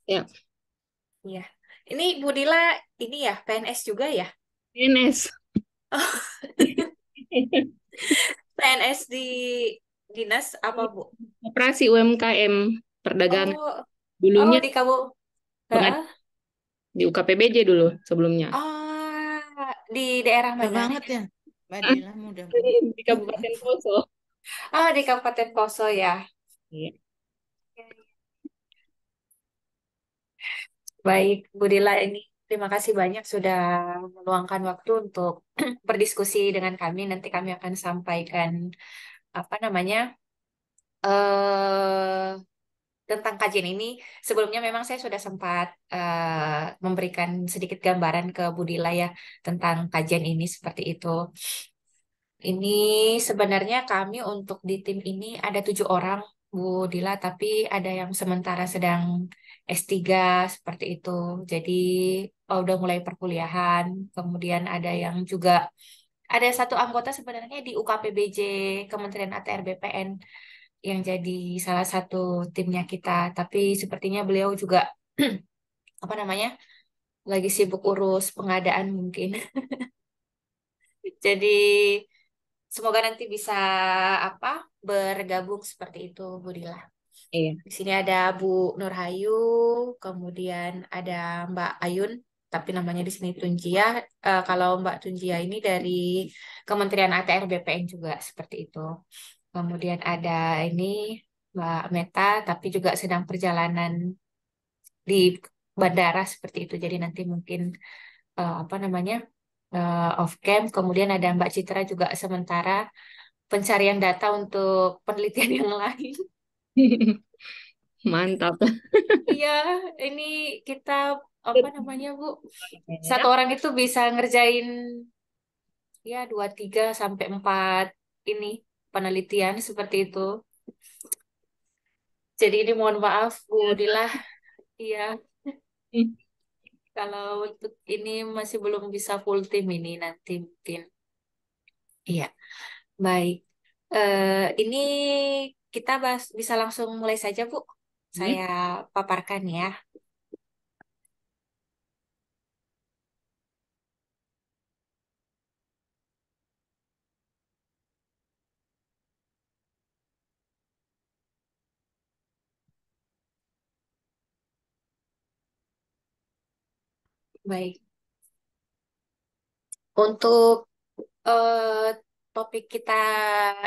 Ya, Iya. Ini Bu Dila ini ya PNS juga ya? PNS. PNS di dinas apa Bu? Operasi UMKM perdagangan. Oh, oh Dulunya di Kabu. pengad Heeh. di UKPBJ dulu sebelumnya. Ah, di daerah Mudah mana? banget ya, Mbak Dila, mudah banget. Di Kabupaten Poso. Oh, di Kabupaten Poso ya. Iya. Baik, Bu Dila ini terima kasih banyak sudah meluangkan waktu untuk berdiskusi dengan kami. Nanti kami akan sampaikan apa namanya eh tentang kajian ini. Sebelumnya memang saya sudah sempat memberikan sedikit gambaran ke Bu Dila ya tentang kajian ini seperti itu. Ini sebenarnya kami untuk di tim ini ada 7 orang, Bu Dila, tapi ada yang sementara sedang S3 seperti itu. Jadi udah mulai perkuliahan. Kemudian ada yang juga ada satu anggota sebenarnya di UKPBJ Kementerian ATR BPN yang jadi salah satu timnya kita. Tapi sepertinya beliau juga apa namanya lagi sibuk urus pengadaan mungkin. Jadi semoga nanti bisa apa bergabung seperti itu, Bu Dila. Iya. Di sini ada Bu Nurhayu, kemudian ada Mbak Ayun, tapi namanya di sini Tunjia. Kalau Mbak Tunjia ini dari Kementerian ATR BPN juga seperti itu. Kemudian ada ini Mbak Meta, tapi juga sedang perjalanan di bandara seperti itu. Jadi nanti mungkin apa namanya off cam. Kemudian ada Mbak Citra juga sementara pencarian data untuk penelitian yang lain. Mantap. Iya, ini kita apa namanya Bu? Satu orang itu bisa ngerjain ya 2, 3 sampai 4 ini penelitian seperti itu. Jadi ini mohon maaf Bu Dila, iya kalau untuk ini masih belum bisa full tim ini nanti mungkin. Iya, baik. Ini kita bahas, bisa langsung mulai saja Bu. Saya paparkan ya. Baik. Untuk eh, topik kita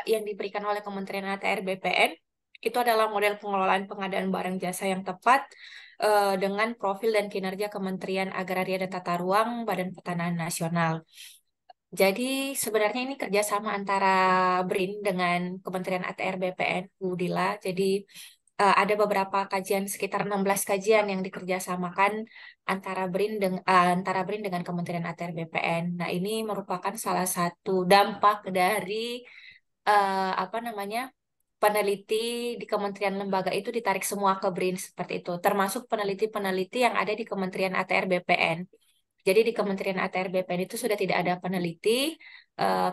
yang diberikan oleh Kementerian ATR BPN itu adalah model pengelolaan pengadaan barang jasa yang tepat dengan profil dan kinerja Kementerian Agraria dan Tata Ruang Badan Pertanahan Nasional. Jadi sebenarnya ini kerjasama antara BRIN dengan Kementerian ATR BPN, Bu Dila. Jadi ada beberapa kajian, sekitar 16 kajian yang dikerjasamakan antara BRIN dengan Kementerian ATR BPN. Nah, ini merupakan salah satu dampak dari apa namanya peneliti di kementerian lembaga itu ditarik semua ke BRIN seperti itu, termasuk peneliti-peneliti yang ada di Kementerian ATR BPN. Jadi di Kementerian ATR BPN itu sudah tidak ada peneliti,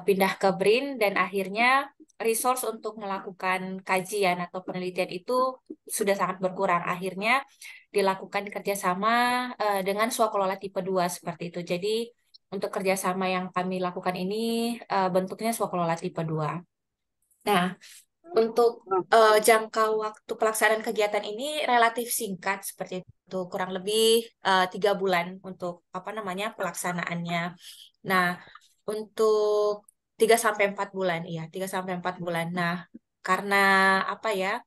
pindah ke BRIN dan akhirnya resource untuk melakukan kajian atau penelitian itu sudah sangat berkurang. Akhirnya dilakukan kerjasama dengan swakelola tipe 2 seperti itu. Jadi untuk kerjasama yang kami lakukan ini bentuknya swakelola tipe 2. Nah, untuk jangka waktu pelaksanaan kegiatan ini relatif singkat seperti itu, kurang lebih 3 bulan untuk apa namanya pelaksanaannya. Nah, untuk 3 sampai 4 bulan, iya 3 sampai 4 bulan. Nah, karena apa ya?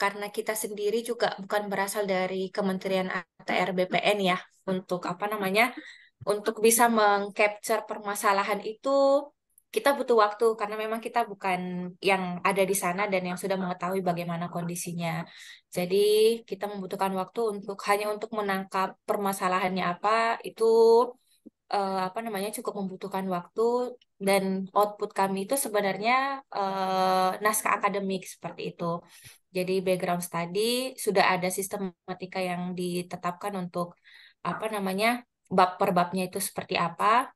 Karena kita sendiri juga bukan berasal dari Kementerian ATR BPN ya, untuk apa namanya? Untuk bisa mengcapture permasalahan itu kita butuh waktu karena memang kita bukan yang ada di sana dan yang sudah mengetahui bagaimana kondisinya. Jadi kita membutuhkan waktu untuk hanya untuk menangkap permasalahannya apa itu apa namanya cukup membutuhkan waktu dan output kami itu sebenarnya naskah akademik seperti itu. Jadi background study sudah ada sistematika yang ditetapkan untuk apa namanya bab per babnya itu seperti apa.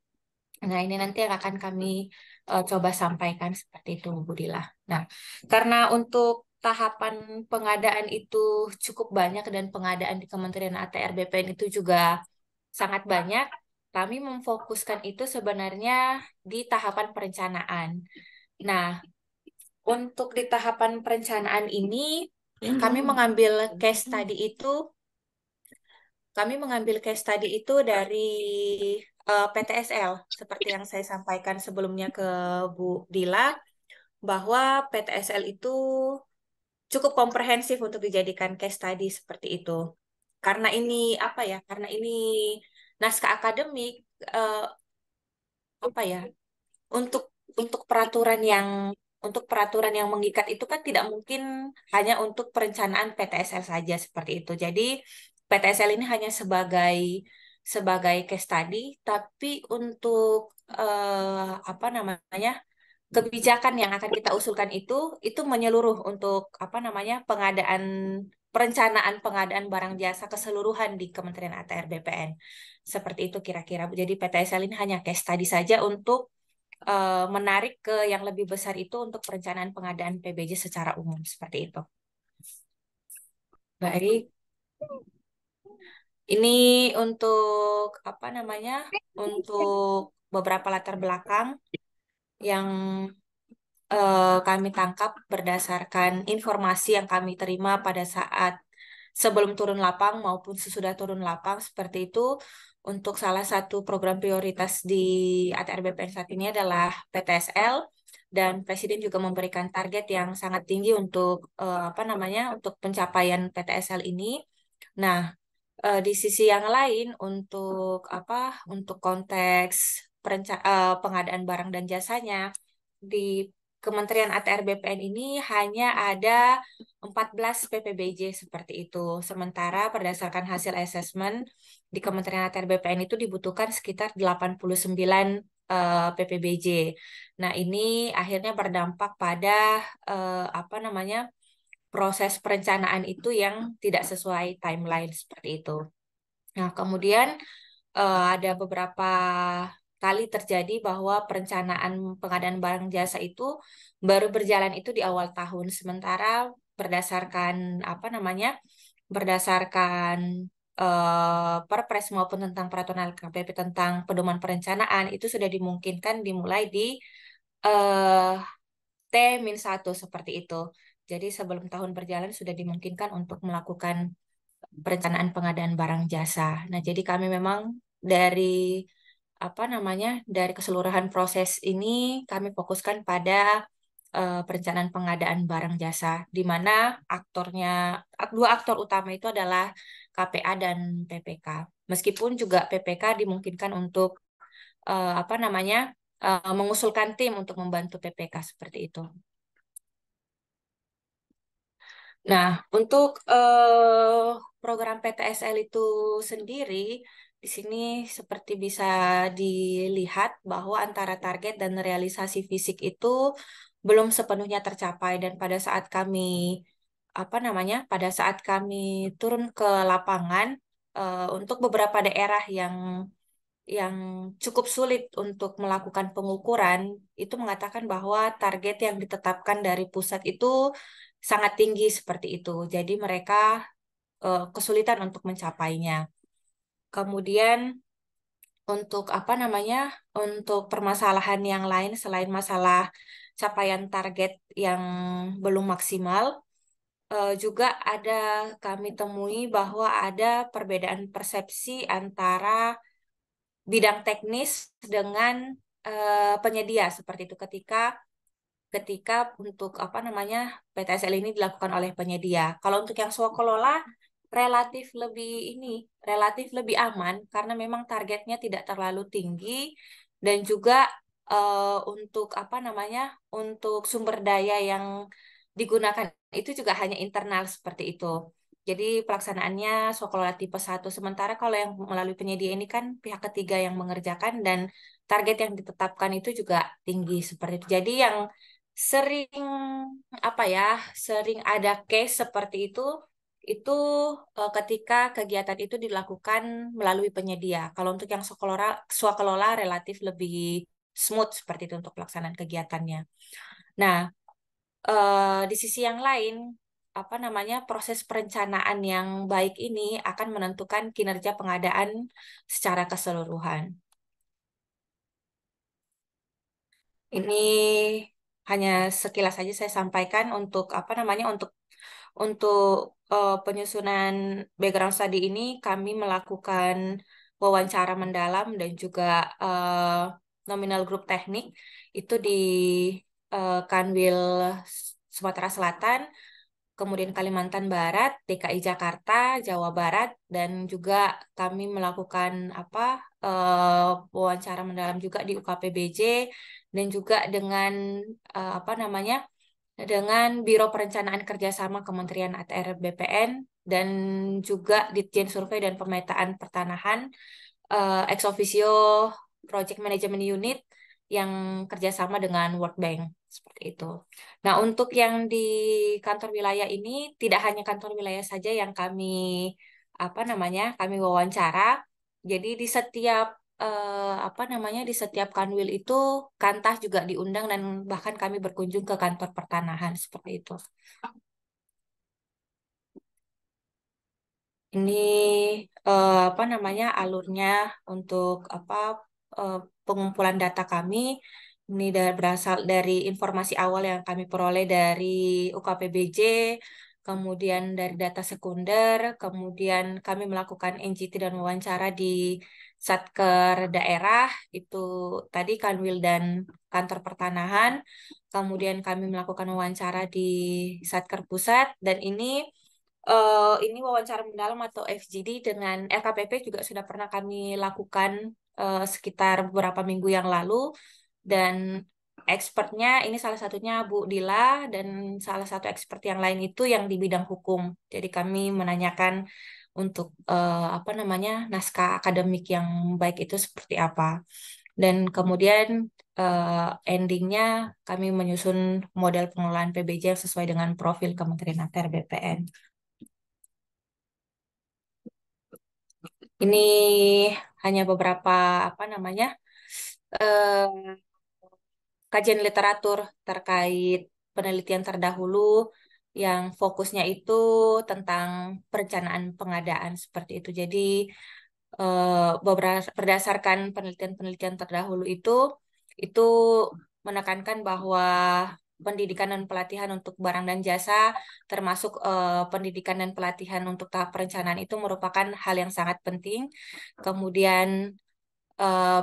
Nah, ini nanti yang akan kami coba sampaikan seperti itu, Bu Dila. Nah, karena untuk tahapan pengadaan itu cukup banyak dan pengadaan di Kementerian ATR BPN itu juga sangat banyak, kami memfokuskan itu sebenarnya di tahapan perencanaan. Nah, untuk di tahapan perencanaan ini, kami mengambil case study itu, dari PTSL, seperti yang saya sampaikan sebelumnya ke Bu Dila, bahwa PTSL itu cukup komprehensif untuk dijadikan case study seperti itu. Karena ini apa ya? Karena ini naskah akademik, eh, apa ya? Untuk untuk peraturan yang mengikat itu kan tidak mungkin hanya untuk perencanaan PTSL saja seperti itu. Jadi PTSL ini hanya sebagai case study, tapi untuk apa namanya, kebijakan yang akan kita usulkan itu menyeluruh untuk apa namanya, perencanaan pengadaan barang jasa keseluruhan di Kementerian ATR BPN. Seperti itu kira-kira. Jadi PTSL ini hanya case study saja untuk menarik ke yang lebih besar itu untuk perencanaan pengadaan PBJ secara umum seperti itu. Baik, ini untuk apa namanya? Untuk beberapa latar belakang yang kami tangkap berdasarkan informasi yang kami terima pada saat sebelum turun lapang maupun sesudah turun lapang seperti itu. Untuk salah satu program prioritas di ATR BPN saat ini adalah PTSL, dan Presiden juga memberikan target yang sangat tinggi untuk apa namanya, untuk pencapaian PTSL ini. Nah, di sisi yang lain untuk apa, untuk konteks pengadaan barang dan jasanya di Kementerian ATR BPN ini hanya ada 14 PPBJ seperti itu. Sementara berdasarkan hasil asesmen di Kementerian ATR BPN itu dibutuhkan sekitar 89 PPBJ. Nah, ini akhirnya berdampak pada apa namanya, proses perencanaan itu yang tidak sesuai timeline seperti itu. Nah, kemudian ada beberapa kali terjadi bahwa perencanaan pengadaan barang jasa itu baru berjalan itu di awal tahun, sementara berdasarkan apa namanya, berdasarkan Perpres maupun tentang peraturan LKPP tentang pedoman perencanaan itu sudah dimungkinkan dimulai di eh, T-1 seperti itu. Jadi sebelum tahun berjalan sudah dimungkinkan untuk melakukan perencanaan pengadaan barang jasa. Nah, jadi kami memang dari apa namanya, dari keseluruhan proses ini kami fokuskan pada perencanaan pengadaan barang jasa, di mana dua aktor utama itu adalah KPA dan PPK. Meskipun juga PPK dimungkinkan untuk apa namanya, mengusulkan tim untuk membantu PPK seperti itu. Nah, untuk program PTSL itu sendiri, di sini seperti bisa dilihat bahwa antara target dan realisasi fisik itu belum sepenuhnya tercapai, dan pada saat kami apa namanya, pada saat kami turun ke lapangan untuk beberapa daerah yang cukup sulit untuk melakukan pengukuran, itu mengatakan bahwa target yang ditetapkan dari pusat itu sangat tinggi seperti itu. Jadi mereka kesulitan untuk mencapainya. Kemudian untuk apa namanya, untuk permasalahan yang lain selain masalah capaian target yang belum maksimal, juga ada kami temui bahwa ada perbedaan persepsi antara bidang teknis dengan penyedia seperti itu, ketika ketika untuk apa namanya, PTSL ini dilakukan oleh penyedia. Kalau untuk yang swakelola relatif lebih aman karena memang targetnya tidak terlalu tinggi, dan juga untuk apa namanya, untuk sumber daya yang digunakan itu juga hanya internal seperti itu. Jadi pelaksanaannya swakelola tipe 1. Sementara kalau yang melalui penyedia ini kan pihak ketiga yang mengerjakan, dan target yang ditetapkan itu juga tinggi seperti itu. Jadi yang sering apa ya, sering ada case seperti itu ketika kegiatan itu dilakukan melalui penyedia. Kalau untuk yang swakelola relatif lebih smooth seperti itu untuk pelaksanaan kegiatannya. Nah, di sisi yang lain, apa namanya proses perencanaan yang baik ini akan menentukan kinerja pengadaan secara keseluruhan. Ini hanya sekilas saja saya sampaikan untuk apa namanya untuk penyusunan background study ini kami melakukan wawancara mendalam dan juga nominal group teknik itu di Kanwil Sumatera Selatan, kemudian Kalimantan Barat, DKI Jakarta, Jawa Barat, dan juga kami melakukan wawancara mendalam juga di UKPBJ dan juga dengan apa namanya dengan Biro Perencanaan Kerjasama Kementerian ATR BPN dan juga Ditjen Survei dan Pemetaan Pertanahan ex officio Project Management Unit yang kerjasama dengan World Bank seperti itu. Nah, untuk yang di kantor wilayah ini tidak hanya kantor wilayah saja yang kami kami wawancara. Jadi di setiap di setiap kanwil itu Kantah juga diundang dan bahkan kami berkunjung ke kantor pertanahan seperti itu. Ini alurnya untuk eh, pengumpulan data kami. Ini berasal dari informasi awal yang kami peroleh dari UKPBJ, kemudian dari data sekunder, kemudian kami melakukan NGT dan wawancara di Satker daerah, itu tadi Kanwil dan Kantor Pertanahan. Kemudian kami melakukan wawancara di Satker Pusat, dan ini wawancara mendalam atau FGD dengan LKPP juga sudah pernah kami lakukan sekitar beberapa minggu yang lalu, dan expertnya ini salah satunya Bu Dila dan salah satu expert yang lain itu yang di bidang hukum. Jadi kami menanyakan untuk naskah akademik yang baik itu seperti apa. Dan kemudian endingnya kami menyusun model pengelolaan PBJ yang sesuai dengan profil Kementerian ATR BPN. Ini hanya beberapa eh, kajian literatur terkait penelitian terdahulu yang fokusnya itu tentang perencanaan pengadaan seperti itu. Jadi berdasarkan penelitian-penelitian terdahulu itu menekankan bahwa pendidikan dan pelatihan untuk barang dan jasa, termasuk pendidikan dan pelatihan untuk tahap perencanaan itu merupakan hal yang sangat penting. Kemudian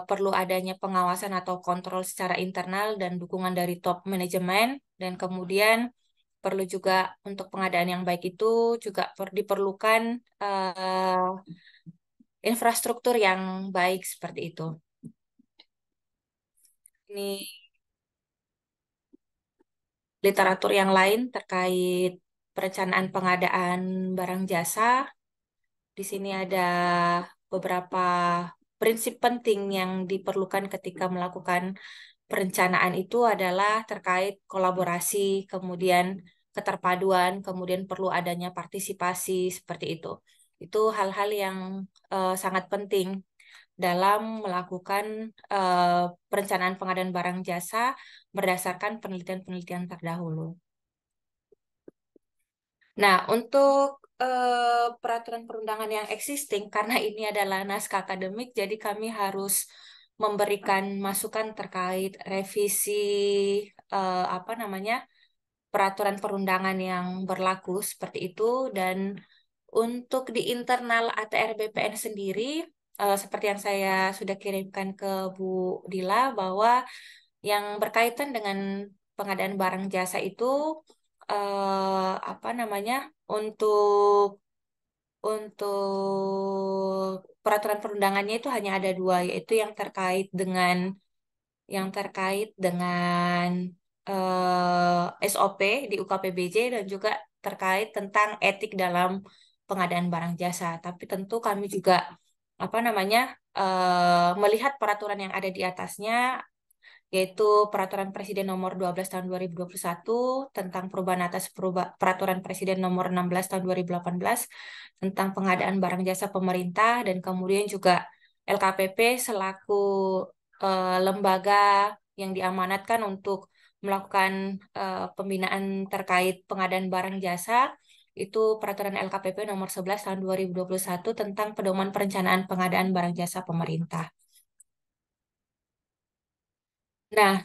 perlu adanya pengawasan atau kontrol secara internal dan dukungan dari top manajemen, dan kemudian perlu juga untuk pengadaan yang baik itu juga diperlukan infrastruktur yang baik seperti itu. Ini literatur yang lain terkait perencanaan pengadaan barang jasa. Di sini ada beberapa prinsip penting yang diperlukan ketika melakukan perencanaan itu adalah terkait kolaborasi, kemudian keterpaduan, kemudian perlu adanya partisipasi seperti itu. Itu hal-hal yang sangat penting dalam melakukan perencanaan pengadaan barang jasa berdasarkan penelitian-penelitian terdahulu. Nah, untuk peraturan perundangan yang existing, karena ini adalah naskah akademik, jadi kami harus memberikan masukan terkait revisi eh, apa namanya peraturan perundangan yang berlaku seperti itu. Dan untuk di internal ATR BPN sendiri, seperti yang saya sudah kirimkan ke Bu Dila, bahwa yang berkaitan dengan pengadaan barang jasa itu eh, apa namanya untuk peraturan perundangannya itu hanya ada dua, yaitu yang terkait dengan SOP di UKPBJ dan juga terkait tentang etik dalam pengadaan barang jasa. Tapi tentu kami juga melihat peraturan yang ada di atasnya, yaitu Peraturan Presiden Nomor 12 Tahun 2021 tentang perubahan atas Peraturan Presiden Nomor 16 Tahun 2018 tentang pengadaan barang jasa pemerintah, dan kemudian juga LKPP selaku lembaga yang diamanatkan untuk melakukan pembinaan terkait pengadaan barang jasa. Itu Peraturan LKPP nomor 11 tahun 2021 tentang pedoman perencanaan pengadaan barang jasa pemerintah. Nah,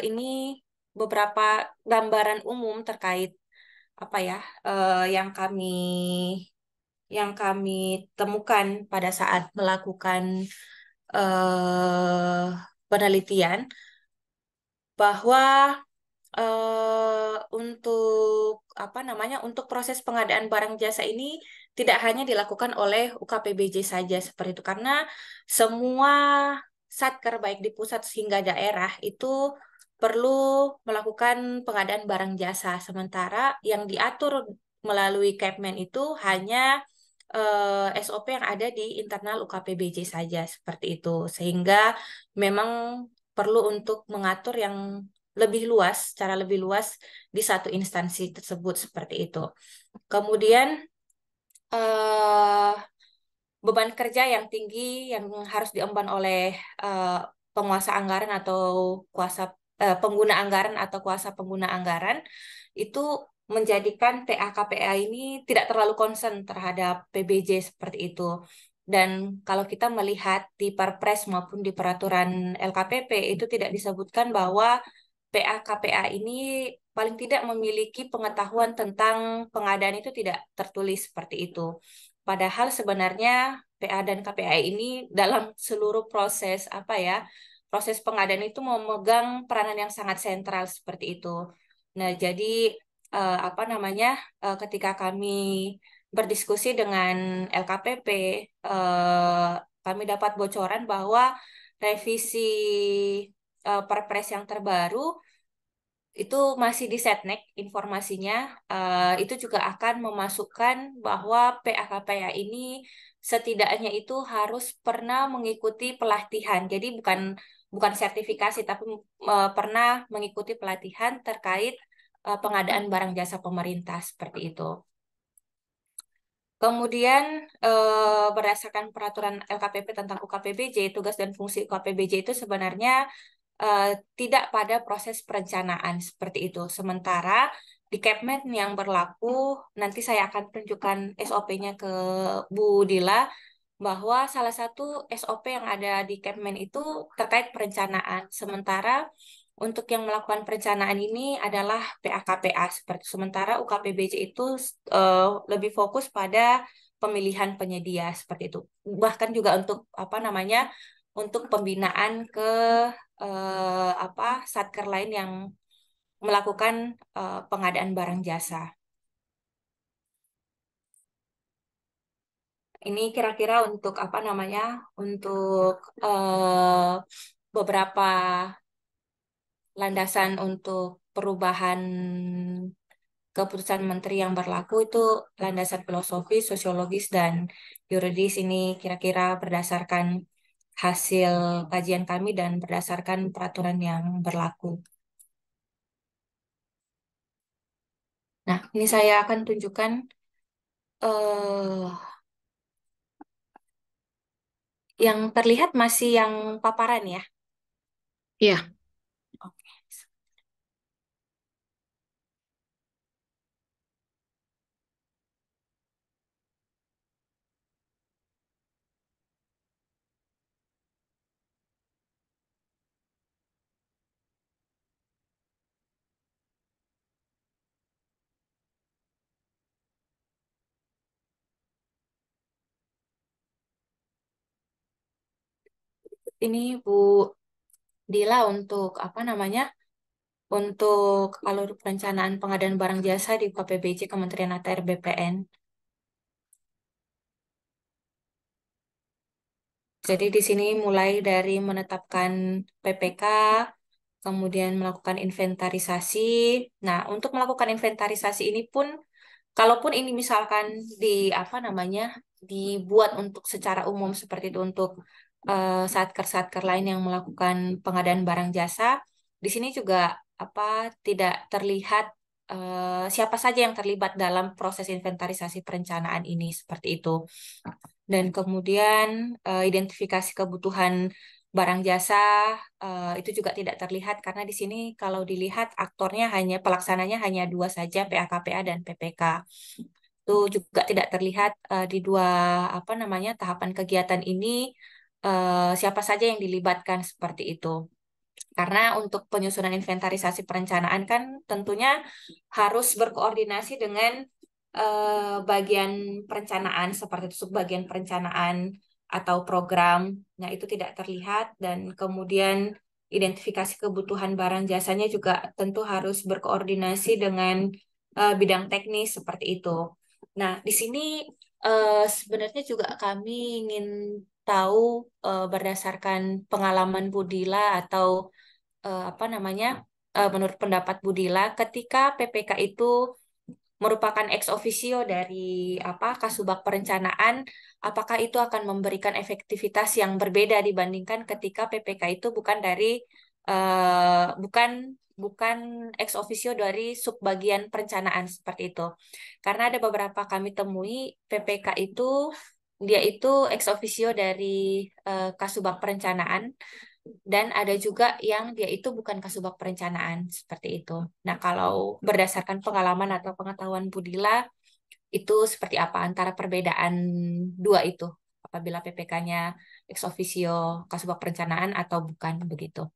ini beberapa gambaran umum terkait apa ya yang kami temukan pada saat melakukan eh, penelitian bahwa untuk apa namanya untuk proses pengadaan barang jasa ini tidak hanya dilakukan oleh UKPBJ saja seperti itu karena semua satker baik di pusat hingga daerah itu perlu melakukan pengadaan barang jasa sementara yang diatur melalui Kepmen itu hanya SOP yang ada di internal UKPBJ saja seperti itu sehingga memang perlu untuk mengatur yang lebih luas, secara lebih luas di satu instansi tersebut seperti itu. Kemudian eh, beban kerja yang tinggi yang harus diemban oleh eh, penguasa anggaran atau kuasa pengguna anggaran atau kuasa pengguna anggaran itu menjadikan PA-KPA ini tidak terlalu concern terhadap PBJ seperti itu. Dan kalau kita melihat di Perpres maupun di peraturan LKPP itu tidak disebutkan bahwa PA-KPA ini paling tidak memiliki pengetahuan tentang pengadaan itu tidak tertulis seperti itu. Padahal sebenarnya PA dan KPA ini dalam seluruh proses apa ya, proses pengadaan itu memegang peranan yang sangat sentral seperti itu. Nah, jadi apa namanya, ketika kami berdiskusi dengan LKPP, kami dapat bocoran bahwa revisi Perpres yang terbaru itu masih di Setnek informasinya. Itu juga akan memasukkan bahwa PAKPA ini setidaknya itu harus pernah mengikuti pelatihan. Jadi bukan bukan sertifikasi tapi pernah mengikuti pelatihan terkait pengadaan barang jasa pemerintah seperti itu. Kemudian berdasarkan peraturan LKPP tentang UKPBJ, tugas dan fungsi UKPBJ itu sebenarnya eh, tidak pada proses perencanaan seperti itu. Sementara di Kepmen yang berlaku, nanti saya akan tunjukkan SOP-nya ke Bu Dila, bahwa salah satu SOP yang ada di Kepmen itu terkait perencanaan. Sementara untuk yang melakukan perencanaan ini adalah PAKPA seperti sementara UKPBJ itu lebih fokus pada pemilihan penyedia seperti itu. Bahkan juga untuk apa namanya untuk pembinaan ke apa satker lain yang melakukan pengadaan barang jasa. Ini kira-kira untuk apa namanya untuk beberapa landasan untuk perubahan keputusan menteri yang berlaku itu landasan filosofis, sosiologis, dan yuridis ini kira-kira berdasarkan hasil kajian kami dan berdasarkan peraturan yang berlaku. Nah, ini saya akan tunjukkan eh, yang terlihat masih yang paparan ya. Iya. Oke. Ini Bu Dila untuk apa namanya? Untuk alur perencanaan pengadaan barang jasa di KPBJ Kementerian ATR BPN. Jadi di sini mulai dari menetapkan PPK, kemudian melakukan inventarisasi. Nah, untuk melakukan inventarisasi ini pun, kalaupun ini misalkan di apa namanya, dibuat untuk secara umum seperti itu untuk satker-satker lain yang melakukan pengadaan barang jasa, di sini juga apa tidak terlihat siapa saja yang terlibat dalam proses inventarisasi perencanaan ini seperti itu. Dan kemudian identifikasi kebutuhan barang jasa itu juga tidak terlihat karena di sini kalau dilihat aktornya pelaksananya hanya dua saja, PAKPA dan PPK. Itu juga tidak terlihat di dua tahapan kegiatan ini siapa saja yang dilibatkan seperti itu. Karena untuk penyusunan inventarisasi perencanaan kan tentunya harus berkoordinasi dengan bagian perencanaan seperti itu, subbagian perencanaan atau program. Nah, itu tidak terlihat dan kemudian identifikasi kebutuhan barang jasanya juga tentu harus berkoordinasi dengan bidang teknis seperti itu. Nah, di sini sebenarnya juga kami ingin tahu berdasarkan pengalaman Budila atau menurut pendapat Budila, ketika PPK itu merupakan ex officio dari Kasubag Perencanaan, apakah itu akan memberikan efektivitas yang berbeda dibandingkan ketika PPK itu bukan dari bukan bukan ex officio dari subbagian perencanaan seperti itu. Karena ada beberapa kami temui PPK itu dia itu ex officio dari Kasubag Perencanaan dan ada juga yang dia itu bukan Kasubag Perencanaan seperti itu. Nah, kalau berdasarkan pengalaman atau pengetahuan Budila, itu seperti apa antara perbedaan dua itu? Apabila PPK-nya ex officio Kasubag Perencanaan atau bukan begitu.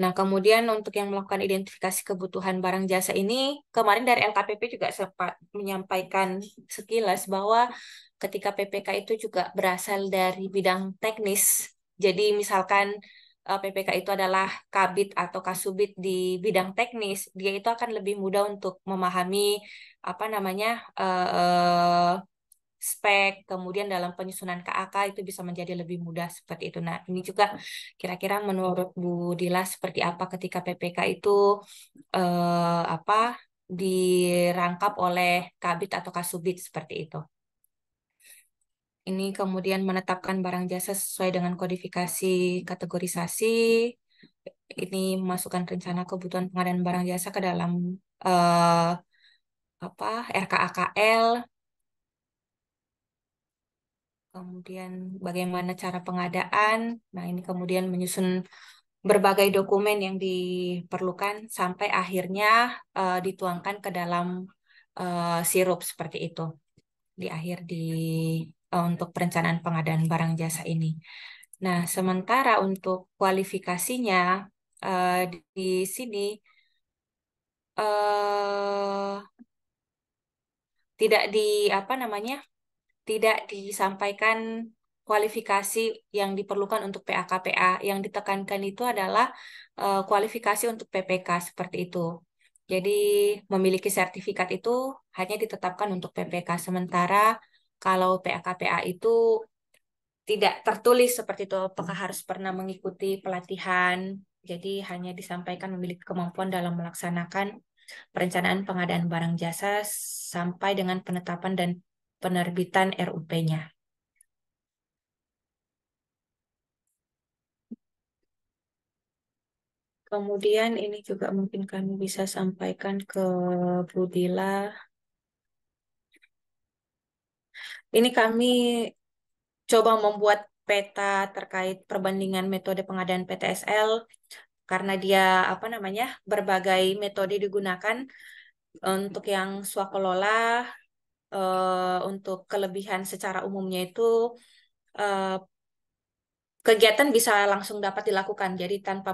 Nah, kemudian untuk yang melakukan identifikasi kebutuhan barang jasa ini, kemarin dari LKPP juga sempat menyampaikan sekilas bahwa ketika PPK itu juga berasal dari bidang teknis. Jadi misalkan PPK itu adalah kabit atau kasubit di bidang teknis, dia itu akan lebih mudah untuk memahami apa namanya spek, kemudian dalam penyusunan KAK itu bisa menjadi lebih mudah seperti itu. Nah, ini juga kira-kira menurut Bu Dila seperti apa ketika PPK itu apa dirangkap oleh Kabit atau Kasubit seperti itu. Ini kemudian menetapkan barang jasa sesuai dengan kodifikasi kategorisasi. Ini memasukkan rencana kebutuhan pengadaan barang jasa ke dalam eh, RKAKL. Kemudian bagaimana cara pengadaan. Nah, ini kemudian menyusun berbagai dokumen yang diperlukan sampai akhirnya dituangkan ke dalam sirup seperti itu di akhir untuk perencanaan pengadaan barang jasa ini. Nah, sementara untuk kualifikasinya di sini eh, tidak tidak disampaikan kualifikasi yang diperlukan untuk PAKPA. Yang ditekankan itu adalah kualifikasi untuk PPK seperti itu. Jadi memiliki sertifikat itu hanya ditetapkan untuk PPK. Sementara kalau PAKPA itu tidak tertulis seperti itu, apakah harus pernah mengikuti pelatihan. Jadi hanya disampaikan memiliki kemampuan dalam melaksanakan perencanaan pengadaan barang jasa sampai dengan penetapan dan penerbitan RUP-nya. Kemudian ini juga mungkin kami bisa sampaikan ke Bu Dila. Ini kami coba membuat peta terkait perbandingan metode pengadaan PTSL karena dia berbagai metode digunakan untuk yang swakelola untuk kelebihan secara umumnya itu eh, kegiatan bisa langsung dapat dilakukan, jadi tanpa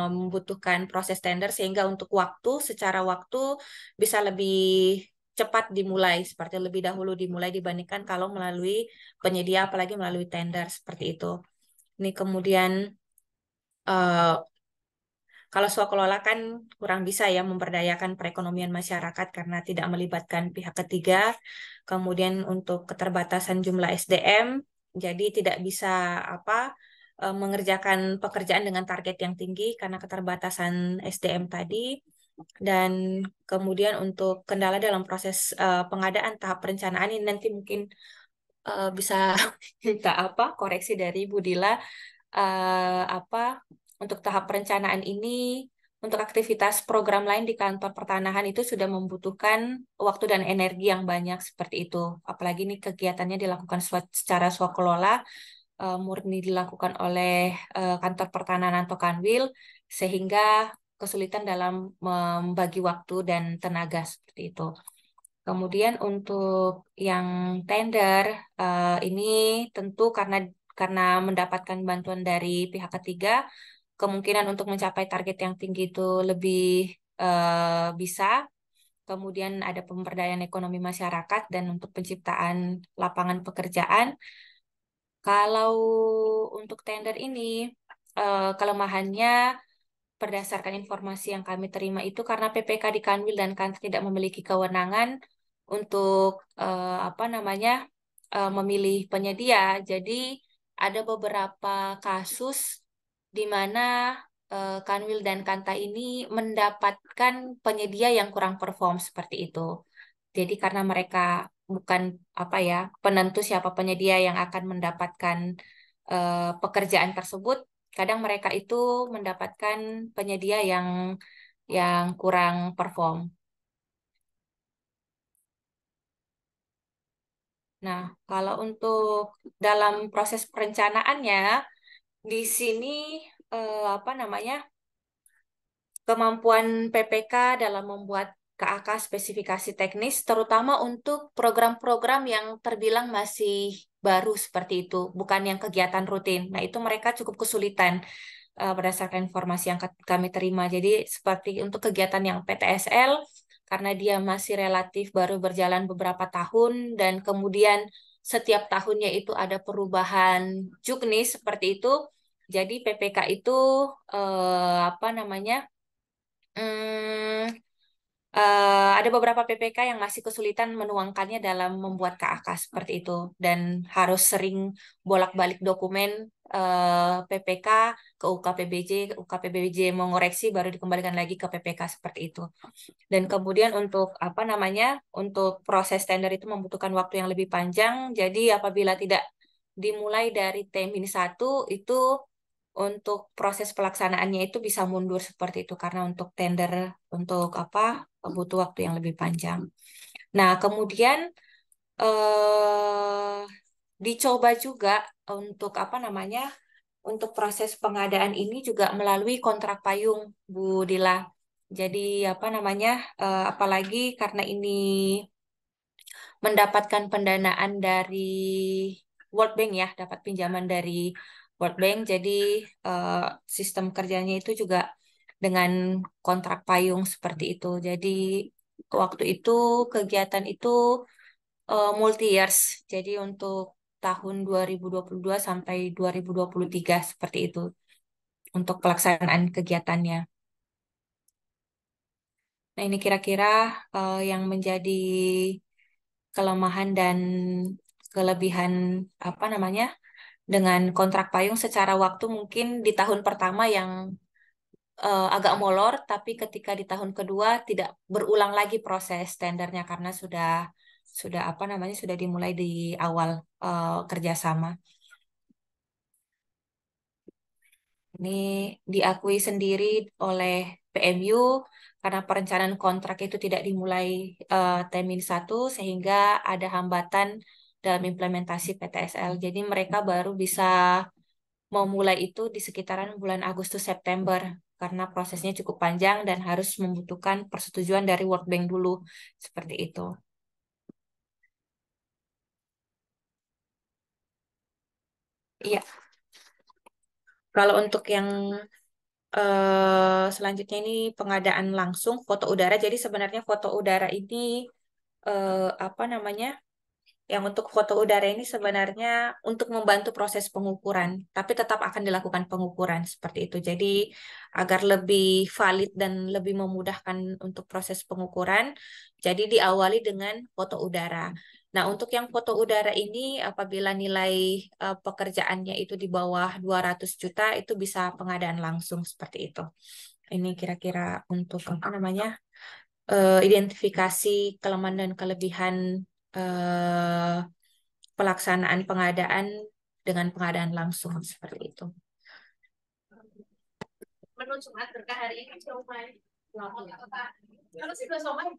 membutuhkan proses tender, sehingga untuk secara waktu bisa lebih cepat dimulai, seperti lebih dahulu dimulai dibandingkan kalau melalui penyedia, apalagi melalui tender, seperti itu. Ini kemudian eh, kalau swakelola kan kurang bisa ya memberdayakan perekonomian masyarakat karena tidak melibatkan pihak ketiga. Kemudian untuk keterbatasan jumlah SDM, jadi tidak bisa mengerjakan pekerjaan dengan target yang tinggi karena keterbatasan SDM tadi. Dan kemudian untuk kendala dalam proses pengadaan tahap perencanaan ini nanti mungkin bisa minta koreksi dari Bu Dila untuk tahap perencanaan ini, untuk aktivitas program lain di kantor pertanahan itu sudah membutuhkan waktu dan energi yang banyak seperti itu. Apalagi ini kegiatannya dilakukan secara swakelola, murni dilakukan oleh kantor pertanahan atau Kanwil, sehingga kesulitan dalam membagi waktu dan tenaga seperti itu. Kemudian untuk yang tender ini tentu karena mendapatkan bantuan dari pihak ketiga, kemungkinan untuk mencapai target yang tinggi itu lebih bisa. Kemudian ada pemberdayaan ekonomi masyarakat dan untuk penciptaan lapangan pekerjaan. Kalau untuk tender ini, kelemahannya berdasarkan informasi yang kami terima itu karena PPK di Kanwil dan Kantor tidak memiliki kewenangan untuk apa namanya memilih penyedia. Jadi ada beberapa kasus di mana Kanwil dan Kanta ini mendapatkan penyedia yang kurang perform seperti itu. Jadi karena mereka bukan apa ya penentu siapa penyedia yang akan mendapatkan pekerjaan tersebut, kadang mereka itu mendapatkan penyedia yang kurang perform. Nah, kalau untuk dalam proses perencanaannya di sini apa namanya kemampuan PPK dalam membuat KAK spesifikasi teknis, terutama untuk program-program yang terbilang masih baru seperti itu, bukan yang kegiatan rutin. Nah, itu mereka cukup kesulitan berdasarkan informasi yang kami terima. Jadi, seperti untuk kegiatan yang PTSL, karena dia masih relatif baru berjalan beberapa tahun, dan kemudian setiap tahunnya itu ada perubahan juknis seperti itu. Jadi, PPK itu apa namanya? Hmm, ada beberapa PPK yang masih kesulitan menuangkannya dalam membuat KAK seperti itu dan harus sering bolak-balik dokumen PPK ke UKPBJ, UKPBJ mengoreksi baru dikembalikan lagi ke PPK seperti itu. Dan kemudian untuk apa namanya? Untuk proses tender itu membutuhkan waktu yang lebih panjang. Jadi apabila tidak dimulai dari T-1 itu untuk proses pelaksanaannya itu bisa mundur seperti itu karena untuk tender untuk apa butuh waktu yang lebih panjang. Nah, kemudian eh, dicoba juga untuk apa namanya untuk proses pengadaan ini juga melalui kontrak payung, Bu Dila. Jadi apa namanya apalagi karena ini mendapatkan pendanaan dari World Bank ya, dapat pinjaman dari World Bank. Jadi eh, sistem kerjanya itu juga dengan kontrak payung seperti itu. Jadi waktu itu kegiatan itu multi years. Jadi untuk tahun 2022 sampai 2023 seperti itu untuk pelaksanaan kegiatannya. Nah, ini kira-kira yang menjadi kelemahan dan kelebihan apa namanya dengan kontrak payung secara waktu mungkin di tahun pertama yang agak molor, tapi ketika di tahun kedua tidak berulang lagi proses tendernya karena sudah apa namanya sudah dimulai di awal kerjasama. Ini diakui sendiri oleh PMU karena perencanaan kontrak itu tidak dimulai T-1 sehingga ada hambatan dalam implementasi PTSL. Jadi mereka baru bisa memulai itu di sekitaran bulan Agustus September karena prosesnya cukup panjang dan harus membutuhkan persetujuan dari World Bank dulu seperti itu. Iya, kalau untuk yang selanjutnya ini pengadaan langsung foto udara. Jadi sebenarnya foto udara ini apa namanya? Yang untuk foto udara ini sebenarnya untuk membantu proses pengukuran, tapi tetap akan dilakukan pengukuran seperti itu. Jadi agar lebih valid dan lebih memudahkan untuk proses pengukuran, jadi diawali dengan foto udara. Nah, untuk yang foto udara ini apabila nilai pekerjaannya itu di bawah 200 juta itu bisa pengadaan langsung seperti itu. Ini kira-kira untuk apa namanya? Identifikasi kelemahan dan kelebihan eh, pelaksanaan pengadaan dengan pengadaan langsung seperti itu. Menu Jumat berkah hari ini siomay. Kalau sih udah siomay.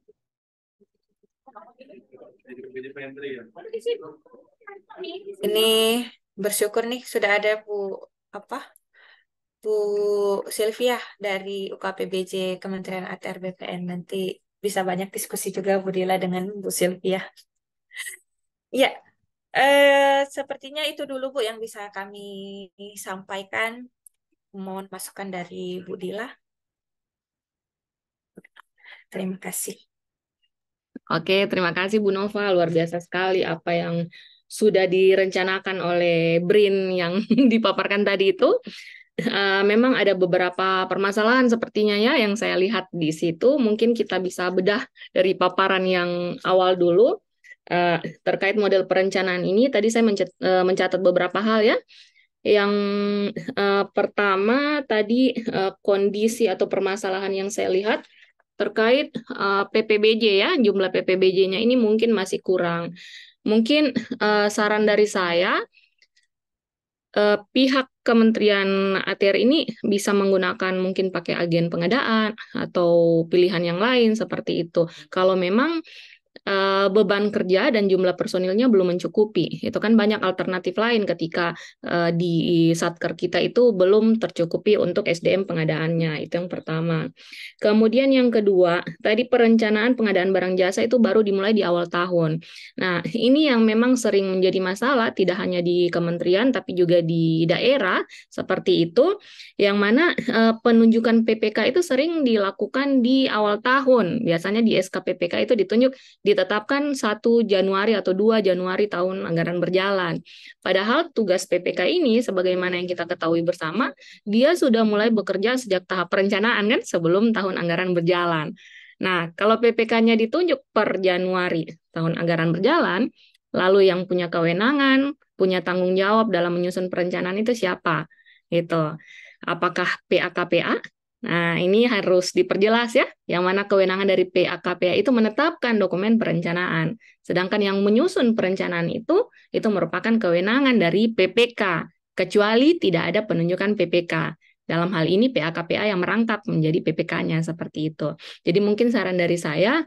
Ini bersyukur nih sudah ada Bu Sylvia dari UKPBJ Kementerian ATR BPN. Nanti bisa banyak diskusi juga Bu Dila dengan Bu Sylvia. Ya, sepertinya itu dulu Bu yang bisa kami sampaikan. Mohon masukan dari Bu Dila. Terima kasih. Oke, terima kasih Bu Nova. Luar biasa sekali apa yang sudah direncanakan oleh BRIN yang dipaparkan tadi itu. Memang ada beberapa permasalahan sepertinya ya yang saya lihat di situ. Mungkin kita bisa bedah dari paparan yang awal dulu. Terkait model perencanaan ini, tadi saya mencatat beberapa hal ya. Yang pertama tadi kondisi atau permasalahan yang saya lihat terkait PPBJ ya, jumlah PPBJ-nya ini mungkin masih kurang. Mungkin saran dari saya, pihak Kementerian ATR ini bisa menggunakan mungkin pakai agen pengadaan atau pilihan yang lain seperti itu. Kalau memang beban kerja dan jumlah personilnya belum mencukupi. Itu kan banyak alternatif lain ketika di Satker kita itu belum tercukupi untuk SDM pengadaannya. Itu yang pertama. Kemudian yang kedua, tadi perencanaan pengadaan barang jasa itu baru dimulai di awal tahun. Nah, ini yang memang sering menjadi masalah, tidak hanya di kementerian, tapi juga di daerah, seperti itu, yang mana penunjukan PPK itu sering dilakukan di awal tahun. Biasanya di SK PPK itu ditetapkan 1 Januari atau 2 Januari tahun anggaran berjalan. Padahal tugas PPK ini, sebagaimana yang kita ketahui bersama, dia sudah mulai bekerja sejak tahap perencanaan kan, sebelum tahun anggaran berjalan. Nah, kalau PPK-nya ditunjuk per Januari tahun anggaran berjalan, lalu yang punya kewenangan, punya tanggung jawab dalam menyusun perencanaan itu siapa? Gitu. Apakah PAKPA? Nah, ini harus diperjelas ya, yang mana kewenangan dari PAKPA itu menetapkan dokumen perencanaan. Sedangkan yang menyusun perencanaan itu merupakan kewenangan dari PPK, kecuali tidak ada penunjukan PPK. Dalam hal ini PAKPA yang merangkap menjadi PPK-nya seperti itu. Jadi mungkin saran dari saya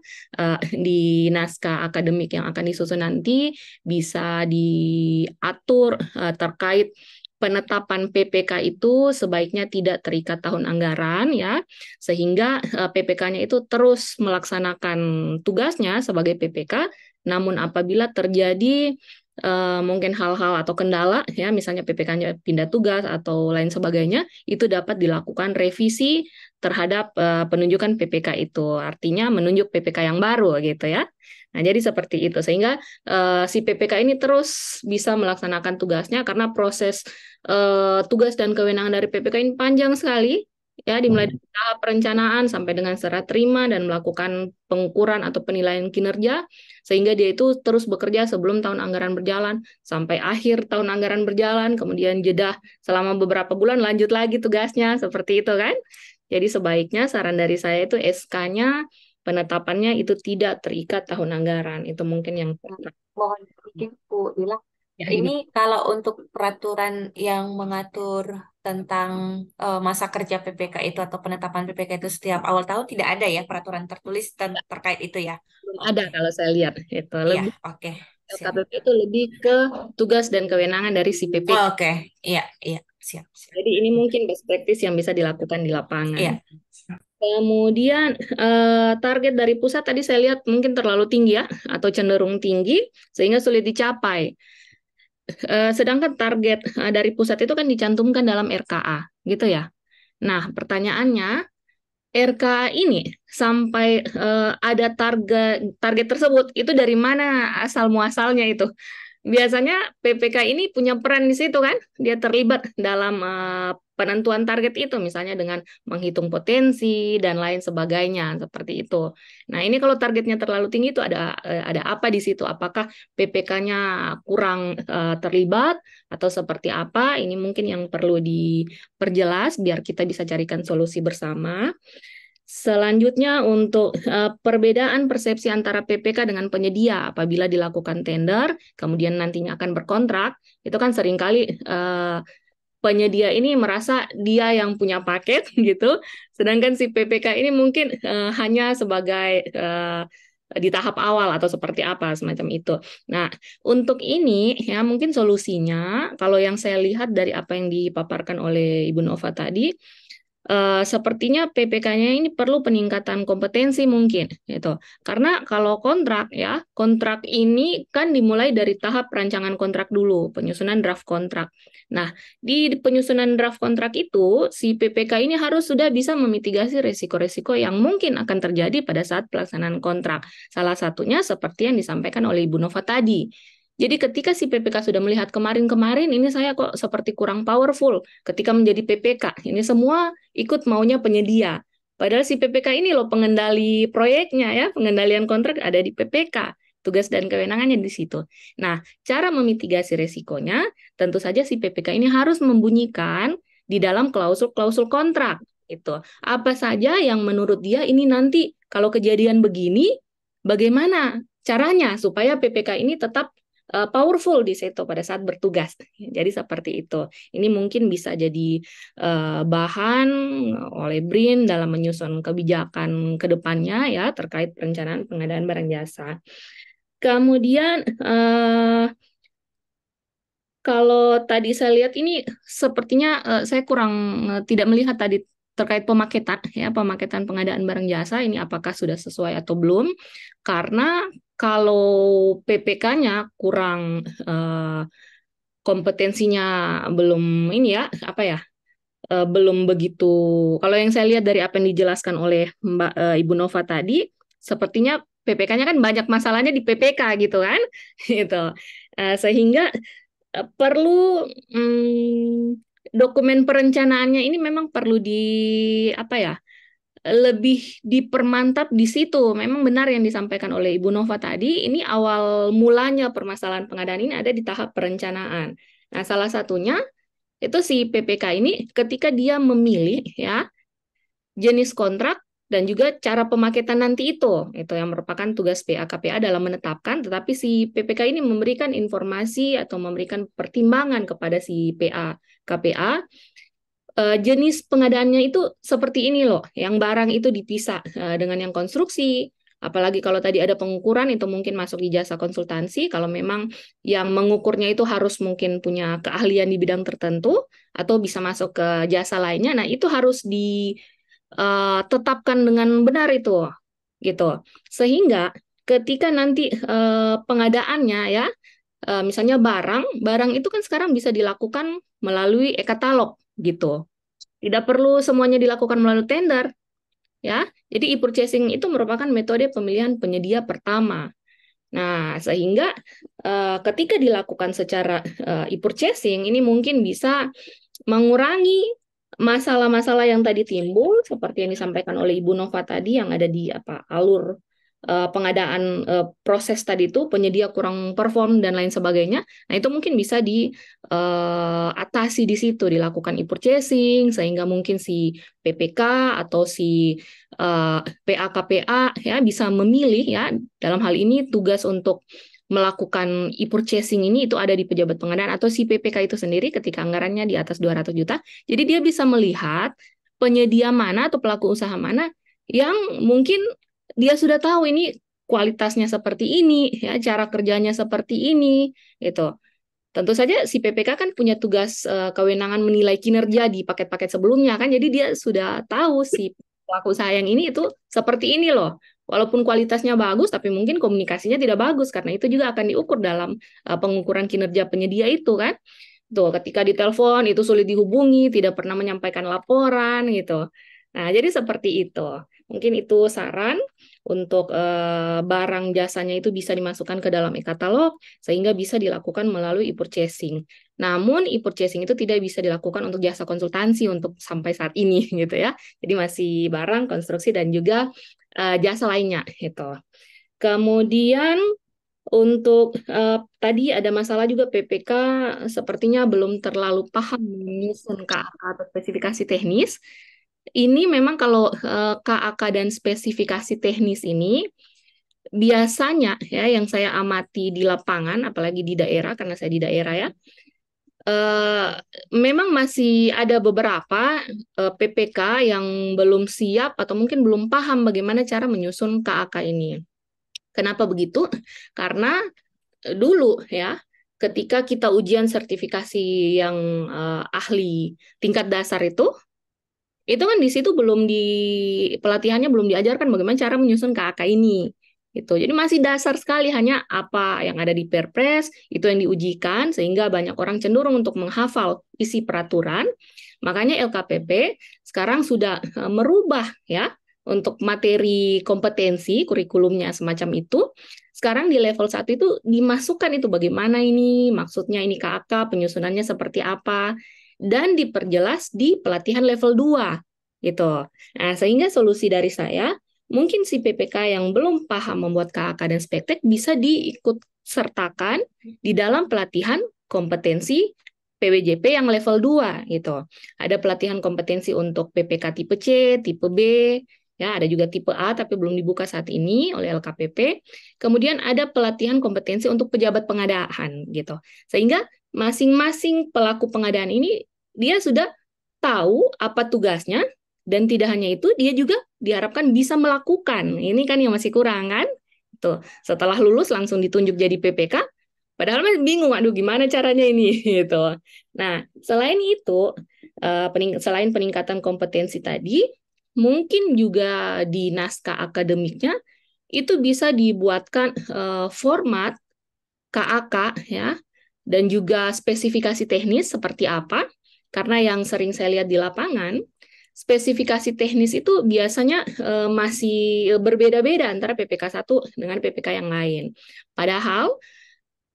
di naskah akademik yang akan disusun nanti bisa diatur terkait penetapan PPK itu sebaiknya tidak terikat tahun anggaran ya, sehingga PPK-nya itu terus melaksanakan tugasnya sebagai PPK, namun apabila terjadi mungkin hal-hal atau kendala ya, misalnya PPK-nya pindah tugas atau lain sebagainya, itu dapat dilakukan revisi terhadap penunjukan PPK itu. Artinya menunjuk PPK yang baru gitu ya. Nah, jadi seperti itu sehingga si PPK ini terus bisa melaksanakan tugasnya karena proses tugas dan kewenangan dari PPK ini panjang sekali ya, dimulai dari tahap perencanaan sampai dengan serah terima dan melakukan pengukuran atau penilaian kinerja sehingga dia itu terus bekerja sebelum tahun anggaran berjalan sampai akhir tahun anggaran berjalan, kemudian jeda selama beberapa bulan lanjut lagi tugasnya seperti itu kan. Jadi sebaiknya saran dari saya itu SK-nya penetapannya itu tidak terikat tahun anggaran. Itu mungkin yang Mohon izin Bu Dila. ya, Ini kalau untuk peraturan yang mengatur tentang masa kerja PPK itu atau penetapan PPK itu setiap awal tahun tidak ada ya peraturan tertulis terkait itu ya. belum ada Oke. kalau saya lihat itu Iya, lebih oke. Siap. LKPP itu lebih ke tugas dan kewenangan dari si PPK. Oke, iya, iya, siap, siap. Jadi ini mungkin best practice yang bisa dilakukan di lapangan. Iya. Kemudian target dari pusat tadi saya lihat mungkin terlalu tinggi ya atau cenderung tinggi sehingga sulit dicapai. Sedangkan target dari pusat itu kan dicantumkan dalam RKA, gitu ya. Nah, pertanyaannya, RKA ini sampai ada target tersebut, itu dari mana asal muasalnya itu? Biasanya PPK ini punya peran di situ kan, dia terlibat dalam penentuan target itu, misalnya dengan menghitung potensi dan lain sebagainya seperti itu. Nah ini kalau targetnya terlalu tinggi itu ada apa di situ? Apakah PPK-nya kurang terlibat atau seperti apa? Ini mungkin yang perlu diperjelas biar kita bisa carikan solusi bersama. Selanjutnya untuk perbedaan persepsi antara PPK dengan penyedia apabila dilakukan tender, kemudian nantinya akan berkontrak, itu kan seringkali penyedia ini merasa dia yang punya paket gitu, sedangkan si PPK ini mungkin hanya sebagai di tahap awal atau seperti apa semacam itu. Nah, untuk ini ya mungkin solusinya kalau yang saya lihat dari apa yang dipaparkan oleh Ibu Nova tadi, sepertinya PPK-nya ini perlu peningkatan kompetensi mungkin gitu. Karena kalau kontrak ya, kontrak ini kan dimulai dari tahap perancangan kontrak dulu, penyusunan draft kontrak. Nah, di penyusunan draft kontrak itu si PPK ini harus sudah bisa memitigasi resiko-resiko yang mungkin akan terjadi pada saat pelaksanaan kontrak. Salah satunya seperti yang disampaikan oleh Ibu Nova tadi. Jadi ketika si PPK sudah melihat kemarin-kemarin ini saya kok seperti kurang powerful ketika menjadi PPK. Ini semua ikut maunya penyedia. Padahal si PPK ini loh pengendali proyeknya ya, pengendalian kontrak ada di PPK. Tugas dan kewenangannya di situ. Nah, cara memitigasi resikonya, tentu saja si PPK ini harus membunyikan di dalam klausul-klausul kontrak. Itu apa saja yang menurut dia ini nanti kalau kejadian begini, bagaimana caranya supaya PPK ini tetap powerful di situ pada saat bertugas. Jadi seperti itu. Ini mungkin bisa jadi bahan oleh BRIN dalam menyusun kebijakan ke depannya ya terkait perencanaan pengadaan barang jasa. Kemudian kalau tadi saya lihat ini sepertinya saya kurang tidak melihat tadi terkait pemaketan pengadaan barang jasa ini apakah sudah sesuai atau belum, karena kalau PPK-nya kurang kompetensinya belum ini ya belum begitu. Kalau yang saya lihat dari apa yang dijelaskan oleh Ibu Nova tadi, sepertinya PPK-nya kan banyak masalahnya di PPK gitu kan, gitu. Sehingga perlu dokumen perencanaannya ini memang perlu lebih dipermantap di situ. Memang benar yang disampaikan oleh Ibu Nova tadi, ini awal mulanya permasalahan pengadaan ini ada di tahap perencanaan. Nah, salah satunya itu si PPK ini ketika dia memilih ya jenis kontrak dan juga cara pemaketan nanti itu yang merupakan tugas PA KPA dalam menetapkan, tetapi si PPK ini memberikan informasi atau memberikan pertimbangan kepada si PA KPA jenis pengadaannya itu seperti ini loh, yang barang itu dipisah dengan yang konstruksi, apalagi kalau tadi ada pengukuran itu mungkin masuk di jasa konsultansi, kalau memang yang mengukurnya itu harus mungkin punya keahlian di bidang tertentu, atau bisa masuk ke jasa lainnya, nah itu harus ditetapkan dengan benar itu, gitu. Sehingga ketika nanti pengadaannya ya, misalnya barang itu kan sekarang bisa dilakukan melalui e-katalog gitu. Tidak perlu semuanya dilakukan melalui tender ya. Jadi e-purchasing itu merupakan metode pemilihan penyedia pertama. Nah, sehingga ketika dilakukan secara e-purchasing ini mungkin bisa mengurangi masalah-masalah yang tadi timbul seperti yang disampaikan oleh Ibu Nova tadi yang ada di alur pengadaan proses tadi itu penyedia kurang perform dan lain sebagainya. Nah, itu mungkin bisa diatasi di situ, dilakukan e-purchasing sehingga mungkin si PPK atau si PA KPA ya bisa memilih ya dalam hal ini tugas untuk melakukan e-purchasing ini itu ada di pejabat pengadaan atau si PPK itu sendiri ketika anggarannya di atas 200 juta. Jadi dia bisa melihat penyedia mana atau pelaku usaha mana yang mungkin dia sudah tahu ini kualitasnya seperti ini, ya cara kerjanya seperti ini, gitu. Tentu saja si PPK kan punya tugas kewenangan menilai kinerja di paket-paket sebelumnya kan, jadi dia sudah tahu si pelaku usaha yang ini itu seperti ini loh. Walaupun kualitasnya bagus, tapi mungkin komunikasinya tidak bagus karena itu juga akan diukur dalam pengukuran kinerja penyedia itu kan. Tuh, ketika ditelepon itu sulit dihubungi, tidak pernah menyampaikan laporan gitu. Nah, jadi seperti itu. Mungkin itu saran untuk barang jasanya itu bisa dimasukkan ke dalam e-katalog sehingga bisa dilakukan melalui e-purchasing. Namun e-purchasing itu tidak bisa dilakukan untuk jasa konsultansi untuk sampai saat ini gitu ya. Jadi masih barang, konstruksi dan juga jasa lainnya gitu. Kemudian untuk tadi ada masalah juga PPK sepertinya belum terlalu paham menyusun KAK atau spesifikasi teknis. Ini memang kalau KAK dan spesifikasi teknis ini biasanya ya yang saya amati di lapangan, apalagi di daerah karena saya di daerah ya, memang masih ada beberapa PPK yang belum siap atau mungkin belum paham bagaimana cara menyusun KAK ini. Kenapa begitu? Karena dulu ya, ketika kita ujian sertifikasi yang ahli tingkat dasar itu kan di situ belum pelatihannya belum diajarkan bagaimana cara menyusun KAK ini. Gitu. Jadi masih dasar sekali, hanya apa yang ada di Perpres itu yang diujikan, sehingga banyak orang cenderung untuk menghafal isi peraturan. Makanya LKPP sekarang sudah merubah ya untuk materi kompetensi kurikulumnya semacam itu. Sekarang di level 1 itu dimasukkan itu bagaimana ini, maksudnya ini KAK, penyusunannya seperti apa, dan diperjelas di pelatihan level 2 gitu. Nah, sehingga solusi dari saya, mungkin si PPK yang belum paham membuat KAK dan spektek bisa diikut sertakan di dalam pelatihan kompetensi PWJP yang level 2 gitu. Ada pelatihan kompetensi untuk PPK tipe C, tipe B, ya, ada juga tipe A tapi belum dibuka saat ini oleh LKPP. Kemudian ada pelatihan kompetensi untuk pejabat pengadaan gitu. Sehingga masing-masing pelaku pengadaan ini dia sudah tahu apa tugasnya, dan tidak hanya itu, dia juga diharapkan bisa melakukan. Ini kan yang masih kurang kan? Tuh, setelah lulus langsung ditunjuk jadi PPK, padahal masih bingung, aduh gimana caranya ini gitu. Nah, selain itu, selain peningkatan kompetensi tadi, mungkin juga di naskah akademiknya itu bisa dibuatkan format KAK ya, dan juga spesifikasi teknis seperti apa. Karena yang sering saya lihat di lapangan, spesifikasi teknis itu biasanya masih berbeda-beda antara PPK 1 dengan PPK yang lain. Padahal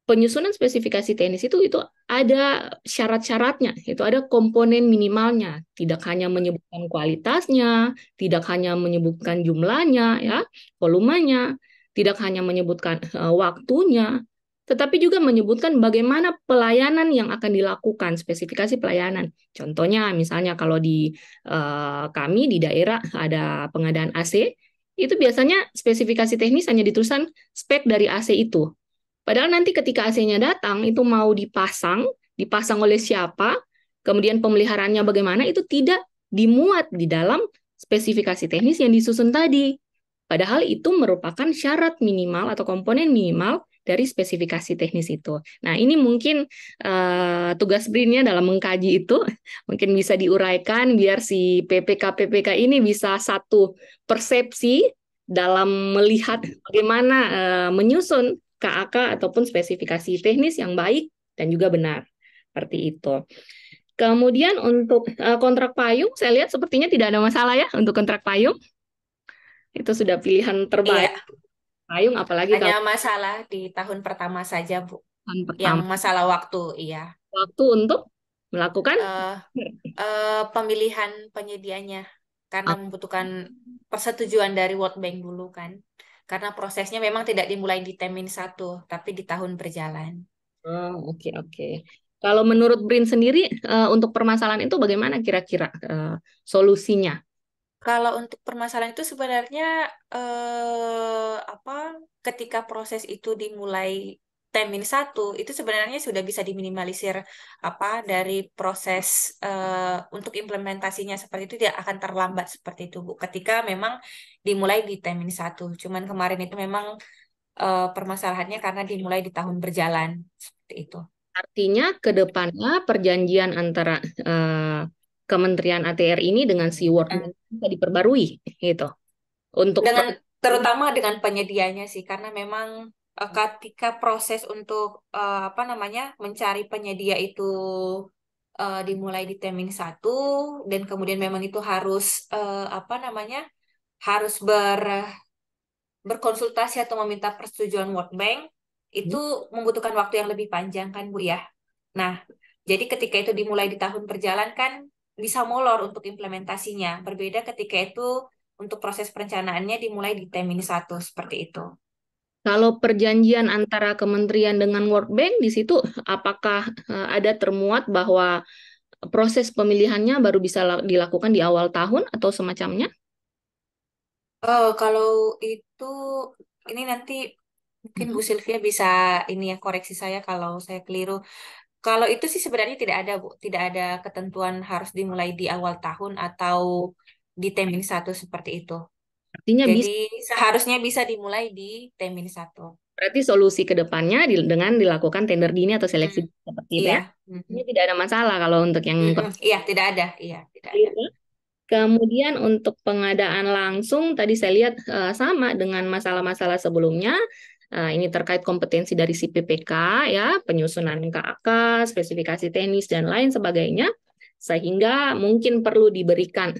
penyusunan spesifikasi teknis itu ada syarat-syaratnya, itu ada komponen minimalnya, tidak hanya menyebutkan kualitasnya, tidak hanya menyebutkan jumlahnya, ya, volumenya, tidak hanya menyebutkan waktunya, tetapi juga menyebutkan bagaimana pelayanan yang akan dilakukan, spesifikasi pelayanan. Contohnya, misalnya kalau di kami di daerah ada pengadaan AC, itu biasanya spesifikasi teknis hanya dituliskan spek dari AC itu. Padahal nanti ketika AC-nya datang, itu mau dipasang oleh siapa, kemudian pemeliharaannya bagaimana, itu tidak dimuat di dalam spesifikasi teknis yang disusun tadi. Padahal itu merupakan syarat minimal atau komponen minimal dari spesifikasi teknis itu. Nah, ini mungkin tugas BRIN-nya dalam mengkaji itu, mungkin bisa diuraikan biar si PPK-PPK ini bisa satu persepsi dalam melihat bagaimana menyusun KAK ataupun spesifikasi teknis yang baik dan juga benar. Seperti itu. Kemudian untuk kontrak payung, saya lihat sepertinya tidak ada masalah ya untuk kontrak payung. Itu sudah pilihan terbaik. Iya, Payung, apalagi kalau hanya masalah di tahun pertama saja, Bu. tahun Yang pertama. masalah waktu, iya. Waktu untuk melakukan Pemilihan penyedianya, karena membutuhkan persetujuan dari World Bank dulu kan. Karena prosesnya memang tidak dimulai di Termin 1, tapi di tahun berjalan. Oke, oke. Kalau menurut BRIN sendiri, untuk permasalahan itu bagaimana kira-kira solusinya? Kalau untuk permasalahan itu sebenarnya ketika proses itu dimulai Termin 1 itu sebenarnya sudah bisa diminimalisir dari proses untuk implementasinya seperti itu tidak akan terlambat seperti itu, Bu. Ketika memang dimulai di Termin 1. Cuman kemarin itu memang permasalahannya karena dimulai di tahun berjalan seperti itu. Artinya ke depannya perjanjian antara Kementerian ATR ini dengan si World Bank bisa diperbarui gitu. Untuk Terutama dengan penyedianya sih, karena memang ketika proses untuk mencari penyedia itu dimulai di Termin 1 dan kemudian memang itu harus harus berkonsultasi atau meminta persetujuan World Bank, itu membutuhkan waktu yang lebih panjang kan, Bu ya. Nah, jadi ketika itu dimulai di tahun berjalan kan bisa molor untuk implementasinya. Berbeda ketika itu untuk proses perencanaannya dimulai di Termin 1 seperti itu. Kalau perjanjian antara kementerian dengan World Bank di situ apakah ada termuat bahwa proses pemilihannya baru bisa dilakukan di awal tahun atau semacamnya? Kalau itu ini nanti mungkin Bu Sylvia bisa ini ya koreksi saya kalau saya keliru. Kalau itu sih sebenarnya tidak ada, Bu. Tidak ada ketentuan harus dimulai di awal tahun atau di Termin 1 seperti itu. Artinya bisa, Jadi seharusnya bisa dimulai di T-1. berarti solusi ke depannya dengan dilakukan tender dini atau seleksi Mm, seperti itu iya. ya. Ini tidak ada masalah kalau untuk yang Iya, tidak ada. Iya, tidak ada. itu. Kemudian untuk pengadaan langsung tadi saya lihat sama dengan masalah-masalah sebelumnya. Ini terkait kompetensi dari si PPK ya, penyusunan KAK, spesifikasi teknis dan lain sebagainya. Sehingga mungkin perlu diberikan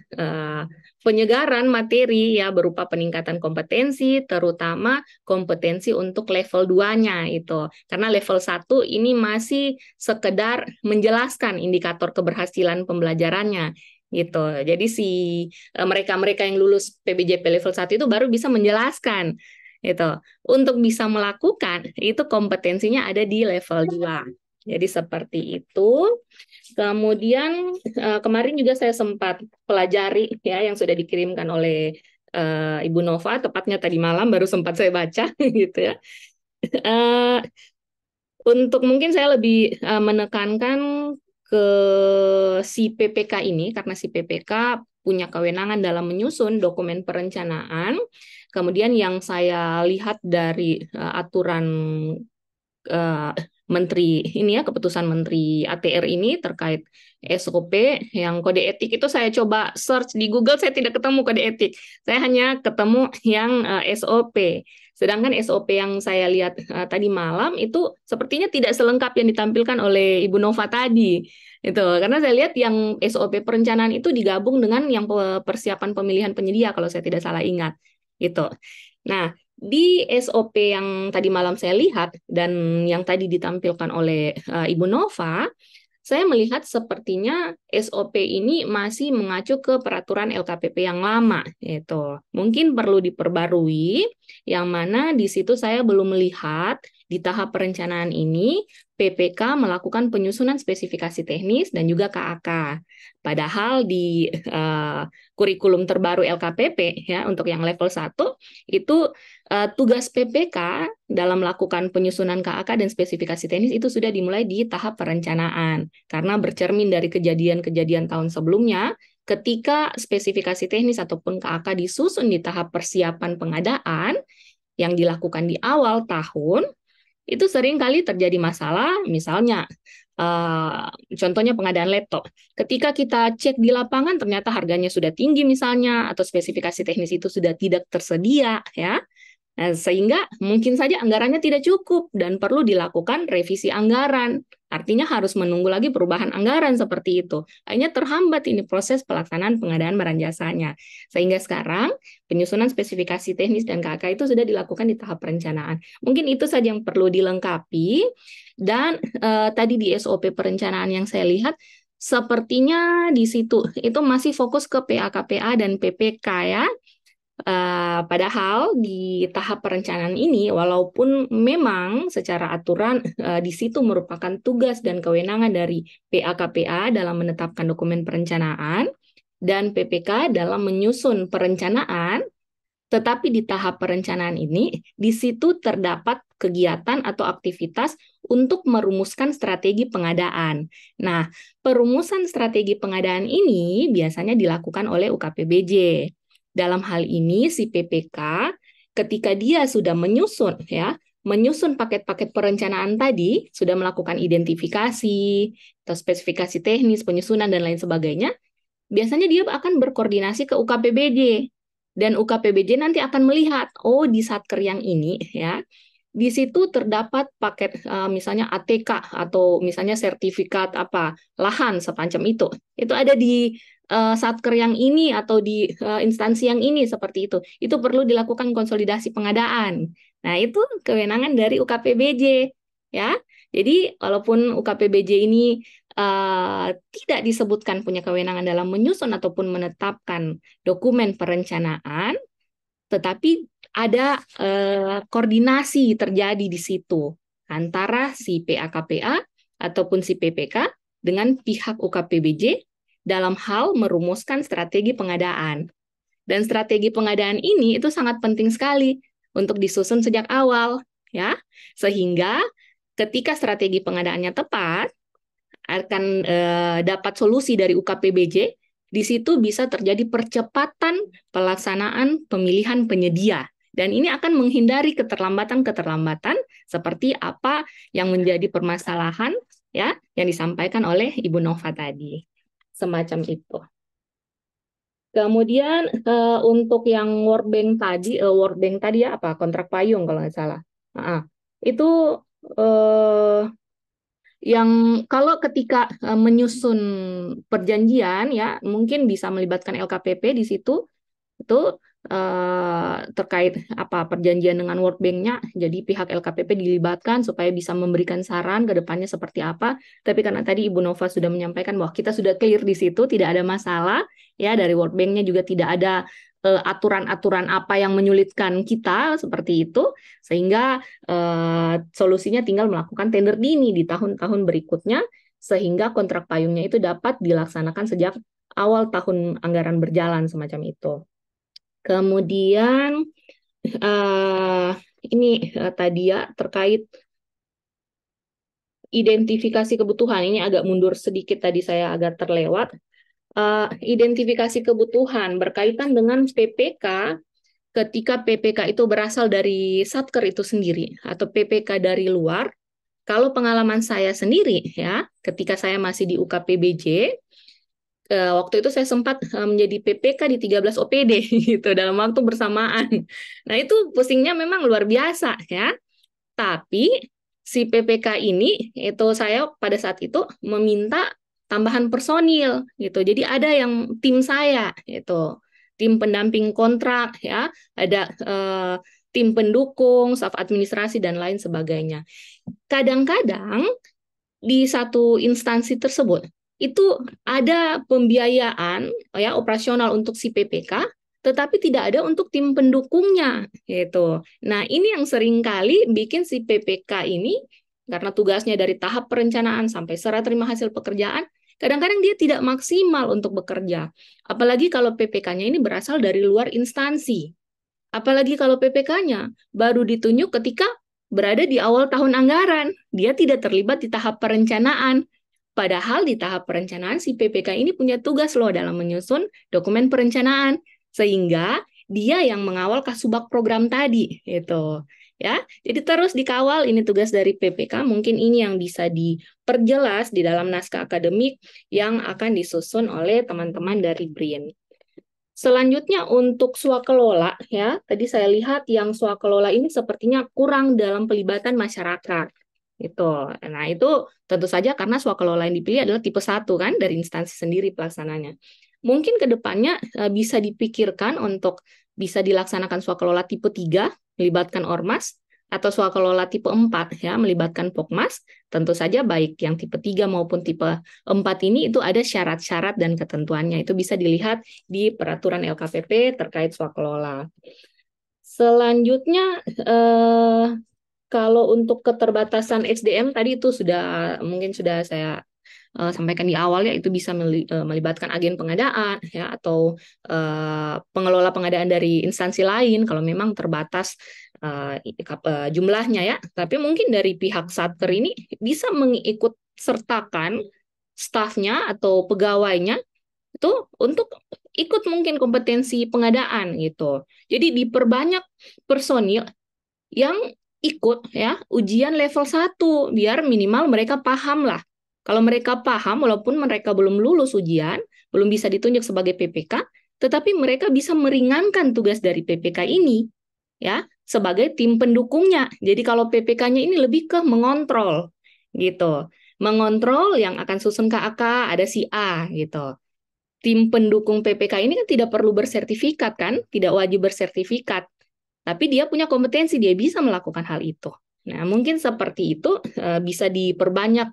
penyegaran materi ya berupa peningkatan kompetensi, terutama kompetensi untuk level 2-nya itu. Karena level 1 ini masih sekedar menjelaskan indikator keberhasilan pembelajarannya gitu. Jadi mereka-mereka yang lulus PBJP level 1 itu baru bisa menjelaskan gitu. Untuk bisa melakukan itu kompetensinya ada di level 2. Jadi seperti itu. Kemudian kemarin juga saya sempat pelajari ya yang sudah dikirimkan oleh Ibu Nova, tepatnya tadi malam baru sempat saya baca gitu ya. Eh, untuk mungkin saya lebih menekankan ke si PPK ini karena si PPK punya kewenangan dalam menyusun dokumen perencanaan. Kemudian yang saya lihat dari aturan Menteri ini ya, keputusan Menteri ATR ini terkait SOP yang kode etik itu saya coba search di Google, saya tidak ketemu kode etik. Saya hanya ketemu yang SOP. Sedangkan SOP yang saya lihat tadi malam itu sepertinya tidak selengkap yang ditampilkan oleh Ibu Nova tadi. Itu karena saya lihat yang SOP perencanaan itu digabung dengan yang persiapan pemilihan penyedia kalau saya tidak salah ingat. Gitu. Nah, di SOP yang tadi malam saya lihat dan yang tadi ditampilkan oleh Ibu Nova, saya melihat sepertinya SOP ini masih mengacu ke peraturan LKPP yang lama, yaitu mungkin perlu diperbarui, yang mana di situ saya belum melihat di tahap perencanaan ini PPK melakukan penyusunan spesifikasi teknis dan juga KAK. Padahal di kurikulum terbaru LKPP ya untuk yang level 1 itu tugas PPK dalam melakukan penyusunan KAK dan spesifikasi teknis itu sudah dimulai di tahap perencanaan. Karena bercermin dari kejadian-kejadian tahun sebelumnya, ketika spesifikasi teknis ataupun KAK disusun di tahap persiapan pengadaan yang dilakukan di awal tahun, itu sering kali terjadi masalah, misalnya contohnya pengadaan laptop. Ketika kita cek di lapangan ternyata harganya sudah tinggi misalnya atau spesifikasi teknis itu sudah tidak tersedia ya. Nah, sehingga mungkin saja anggarannya tidak cukup dan perlu dilakukan revisi anggaran. Artinya harus menunggu lagi perubahan anggaran seperti itu. Akhirnya terhambat ini proses pelaksanaan pengadaan barang jasanya. Sehingga sekarang penyusunan spesifikasi teknis dan KK itu sudah dilakukan di tahap perencanaan. Mungkin itu saja yang perlu dilengkapi. Dan tadi di SOP perencanaan yang saya lihat, sepertinya di situ itu masih fokus ke PAKPA dan PPK ya. Padahal di tahap perencanaan ini, walaupun memang secara aturan di situ merupakan tugas dan kewenangan dari PAKPA dalam menetapkan dokumen perencanaan dan PPK dalam menyusun perencanaan, tetapi di tahap perencanaan ini, di situ terdapat kegiatan atau aktivitas untuk merumuskan strategi pengadaan. Nah, perumusan strategi pengadaan ini biasanya dilakukan oleh UKPBJ. Dalam hal ini si PPK ketika dia sudah menyusun paket-paket perencanaan tadi, sudah melakukan identifikasi atau spesifikasi teknis, penyusunan dan lain sebagainya, biasanya dia akan berkoordinasi ke UKPBJ dan UKPBJ nanti akan melihat di Satker yang ini ya. Di situ terdapat paket misalnya ATK atau misalnya sertifikat lahan semacam itu. Itu ada di Satker yang ini atau di instansi yang ini seperti itu. Itu perlu dilakukan konsolidasi pengadaan. Nah, itu kewenangan dari UKPBJ ya. Jadi, walaupun UKPBJ ini tidak disebutkan punya kewenangan dalam menyusun ataupun menetapkan dokumen perencanaan, tetapi ada koordinasi terjadi di situ antara si PAKPA ataupun si PPK dengan pihak UKPBJ dalam hal merumuskan strategi pengadaan. Dan strategi pengadaan ini itu sangat penting sekali untuk disusun sejak awal, ya. Sehingga ketika strategi pengadaannya tepat, akan dapat solusi dari UKPBJ di situ bisa terjadi percepatan pelaksanaan pemilihan penyedia. Dan ini akan menghindari keterlambatan-keterlambatan seperti apa yang menjadi permasalahan ya yang disampaikan oleh Ibu Nova tadi. Semacam itu. Kemudian untuk yang World Bank tadi ya apa kontrak payung kalau nggak salah. Itu yang kalau ketika menyusun perjanjian ya mungkin bisa melibatkan LKPP di situ itu terkait apa perjanjian dengan World Bank-nya, jadi pihak LKPP dilibatkan supaya bisa memberikan saran ke depannya seperti apa. Tapi karena tadi Ibu Nova sudah menyampaikan bahwa kita sudah clear di situ, tidak ada masalah ya, dari World Bank-nya juga tidak ada aturan-aturan apa yang menyulitkan kita seperti itu, sehingga solusinya tinggal melakukan tender dini di tahun-tahun berikutnya sehingga kontrak payungnya itu dapat dilaksanakan sejak awal tahun anggaran berjalan semacam itu. Kemudian ini tadi ya terkait identifikasi kebutuhan, ini agak mundur sedikit tadi saya agak terlewat. Identifikasi kebutuhan berkaitan dengan PPK ketika PPK itu berasal dari Satker itu sendiri atau PPK dari luar. Kalau pengalaman saya sendiri ya, ketika saya masih di UKPBJ, waktu itu saya sempat menjadi PPK di 13 OPD gitu dalam waktu bersamaan. Nah, itu pusingnya memang luar biasa ya. Tapi si PPK ini itu saya pada saat itu meminta tambahan personil gitu. Jadi ada yang tim saya itu, tim pendamping kontrak ya, ada tim pendukung, staf administrasi dan lain sebagainya. Kadang-kadang di satu instansi tersebut itu ada pembiayaan ya operasional untuk si PPK, tetapi tidak ada untuk tim pendukungnya gitu. Nah, ini yang seringkali bikin si PPK ini karena tugasnya dari tahap perencanaan sampai serah terima hasil pekerjaan, kadang-kadang dia tidak maksimal untuk bekerja. Apalagi kalau PPK-nya ini berasal dari luar instansi. Apalagi kalau PPK-nya baru ditunjuk ketika berada di awal tahun anggaran, dia tidak terlibat di tahap perencanaan. Padahal di tahap perencanaan si PPK ini punya tugas loh dalam menyusun dokumen perencanaan, sehingga dia yang mengawal kasubag program tadi gitu. Ya, jadi terus dikawal, ini tugas dari PPK, mungkin ini yang bisa diperjelas di dalam naskah akademik yang akan disusun oleh teman-teman dari BRIN. Selanjutnya untuk swakelola ya, tadi saya lihat yang swakelola ini sepertinya kurang dalam pelibatan masyarakat. Itu. Nah, itu tentu saja karena swakelola yang dipilih adalah tipe 1 kan dari instansi sendiri pelaksananya. Mungkin ke depannya bisa dipikirkan untuk bisa dilaksanakan swakelola tipe 3 melibatkan Ormas atau swakelola tipe 4 ya melibatkan Pokmas. Tentu saja baik yang tipe 3 maupun tipe 4 ini itu ada syarat-syarat dan ketentuannya. Itu bisa dilihat di peraturan LKPP terkait swakelola. Selanjutnya kalau untuk keterbatasan SDM tadi itu mungkin sudah saya sampaikan di awal ya, itu bisa melibatkan agen pengadaan ya atau pengelola pengadaan dari instansi lain kalau memang terbatas jumlahnya ya. Tapi mungkin dari pihak Satker ini bisa mengikut sertakan stafnya atau pegawainya itu untuk ikut mungkin kompetensi pengadaan gitu. Jadi diperbanyak personil yang ikut ya ujian level 1 biar minimal mereka paham lah. Kalau mereka paham walaupun mereka belum lulus ujian, belum bisa ditunjuk sebagai PPK, tetapi mereka bisa meringankan tugas dari PPK ini ya sebagai tim pendukungnya. Jadi kalau PPK-nya ini lebih ke mengontrol gitu. Mengontrol yang akan susun KAK ada si A gitu. Tim pendukung PPK ini kan tidak perlu bersertifikat kan, tidak wajib bersertifikat. Tapi dia punya kompetensi, dia bisa melakukan hal itu. Nah, mungkin seperti itu bisa diperbanyak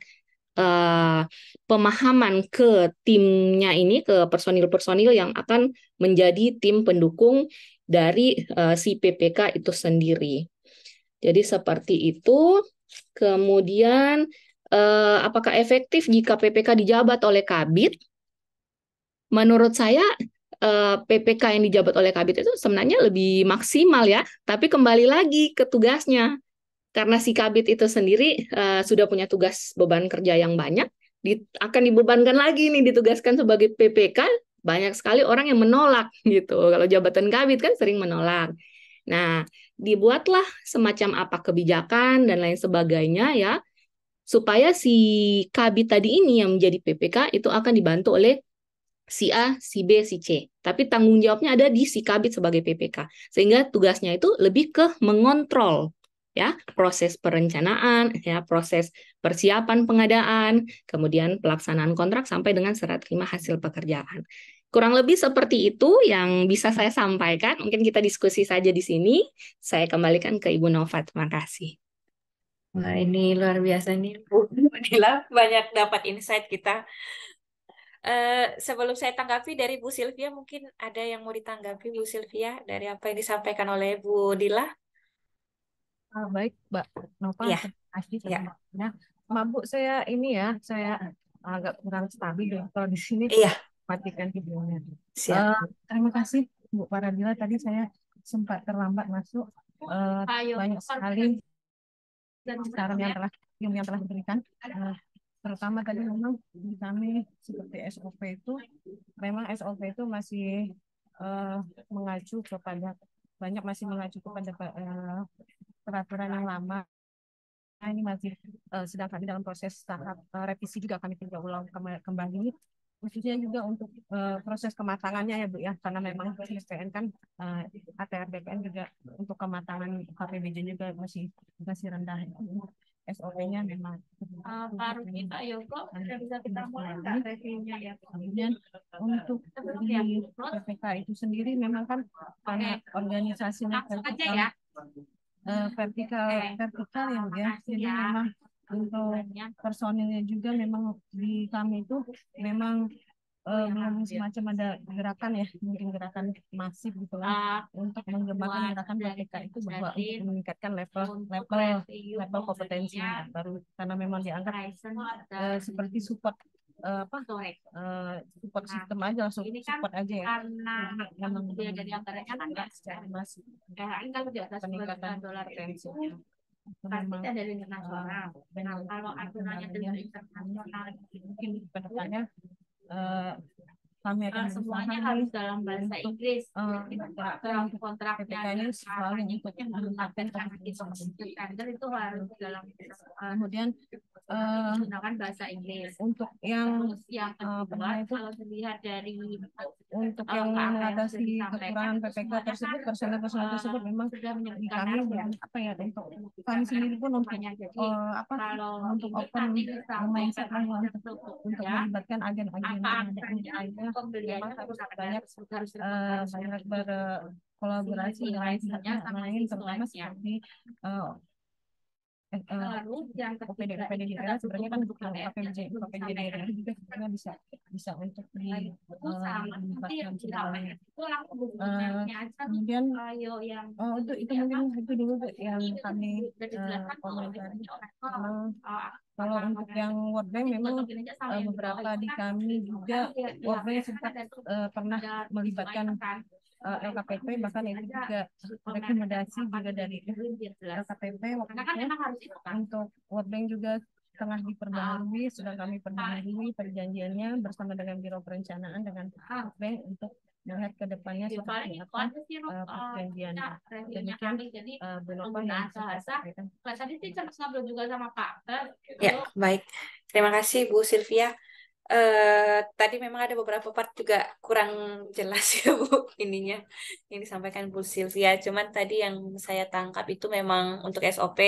pemahaman ke timnya ini, ke personil-personil yang akan menjadi tim pendukung dari si PPK itu sendiri. Jadi seperti itu. Kemudian, apakah efektif jika PPK dijabat oleh Kabid? Menurut saya, PPK yang dijabat oleh Kabid itu sebenarnya lebih maksimal ya, tapi kembali lagi ke tugasnya. Karena si Kabid itu sendiri sudah punya tugas beban kerja yang banyak, akan dibebankan lagi nih ditugaskan sebagai PPK banyak sekali orang yang menolak gitu. Kalau jabatan kabid kan sering menolak. Nah, dibuatlah semacam apa kebijakan dan lain sebagainya ya, supaya si kabid tadi ini yang menjadi PPK itu akan dibantu oleh si A, si B, si C. Tapi tanggung jawabnya ada di si kabid sebagai PPK. Sehingga tugasnya itu lebih ke mengontrol ya proses perencanaan, ya proses persiapan pengadaan, kemudian pelaksanaan kontrak sampai dengan serah terima hasil pekerjaan. Kurang lebih seperti itu yang bisa saya sampaikan. Mungkin kita diskusi saja di sini. Saya kembalikan ke Ibu Nova. Terima kasih. Wah, ini luar biasa nih, Bu Dila. Banyak dapat insight kita. Sebelum saya tanggapi dari Bu Sylvia, mungkin ada yang mau ditanggapi Bu Sylvia dari apa yang disampaikan oleh Bu Dila? Baik, Mbak Nova, Iya, terima kasih iya, sebelumnya. Maaf, Bu, saya ini ya, saya agak kurang stabil deh kalau di sini iya, matikan videonya. siap. Terima kasih, Bu Paradila. Tadi saya sempat terlambat masuk. Banyak sekali saran yang telah diberikan. Terutama tadi memang di kami seperti SOP itu, memang SOP itu masih mengacu kepada masih mengacu kepada peraturan yang lama. Ini masih sedang kami dalam proses tahap revisi juga, kami tinjau ulang kembali, khususnya juga untuk proses kematangannya ya Bu ya, karena memang BPN kan ATR BPN juga untuk kematangan KPBJ juga masih rendah. SOP-nya memang Paruh kita Yoko bisa kita mulai nggak reviewnya ya? kemudian untuk di PPK itu sendiri memang kan karena organisasinya Langsung aja ya. vertikal yang ya, jadi memang untuk personilnya juga memang di kami itu memang belum semacam ada gerakan ya, mungkin gerakan masif gitu kan, untuk mengembangkan gerakan PPK itu bahwa untuk meningkatkan level kompetensinya baru, karena memang dianggap seperti support support sistem aja, langsung support aja ya, Karena memang dia dari antaranya kan nggak secara masif kan kalau di atas peningkatan dolar itu kompetensinya. Itu pasti memang dari internasional. Nah, kalau aturannya dari internasional mungkin kedepannya kami akan semuanya berusaha harus dalam bahasa Inggris. Kontraknya PPK ini selalu untuk meningkatkan tender itu harus dalam kemudian menggunakan bahasa Inggris. untuk yang Terus yang kedua, kalau dilihat dari untuk yang mengatasi kekurangan PPK tersebut, personel tersebut memang sudah di menyebutkan kami apa ya, untuk kami sendiri pun untuk kalau untuk open mindset lah ya, untuk ya, melibatkan agen-agen yang ada di lainnya, pembeliannya memang harus harus banyak berkolaborasi dengan pihak lain, terutama seperti lalu yang OPD di daerah. Sebenarnya kan untuk KPBJ daerah juga sebenarnya bisa untuk dilibatkan dalam. Kemudian itu mungkin itu dulu yang kami komentari. Memang kalau untuk yang World Bank memang beberapa di kami juga World Bank sempat pernah melibatkan LKPP, bahkan itu juga rekomendasi juga dari LKPP waktu itu untuk World Bank juga tengah diperbaharui, sedang kami perbaharui perjanjiannya bersama dengan Biro Perencanaan dengan World Bank untuk melihat ke depannya seperti apa perjanjiannya. Demikian beberapa yang saya sampaikan. Tadi sih ngobrol juga sama Pak. Ya, baik. Terima kasih Bu Sylvia. Tadi memang ada beberapa part juga kurang jelas ya Bu ininya yang disampaikan Bu Sylvia. Cuman tadi yang saya tangkap itu memang untuk SOP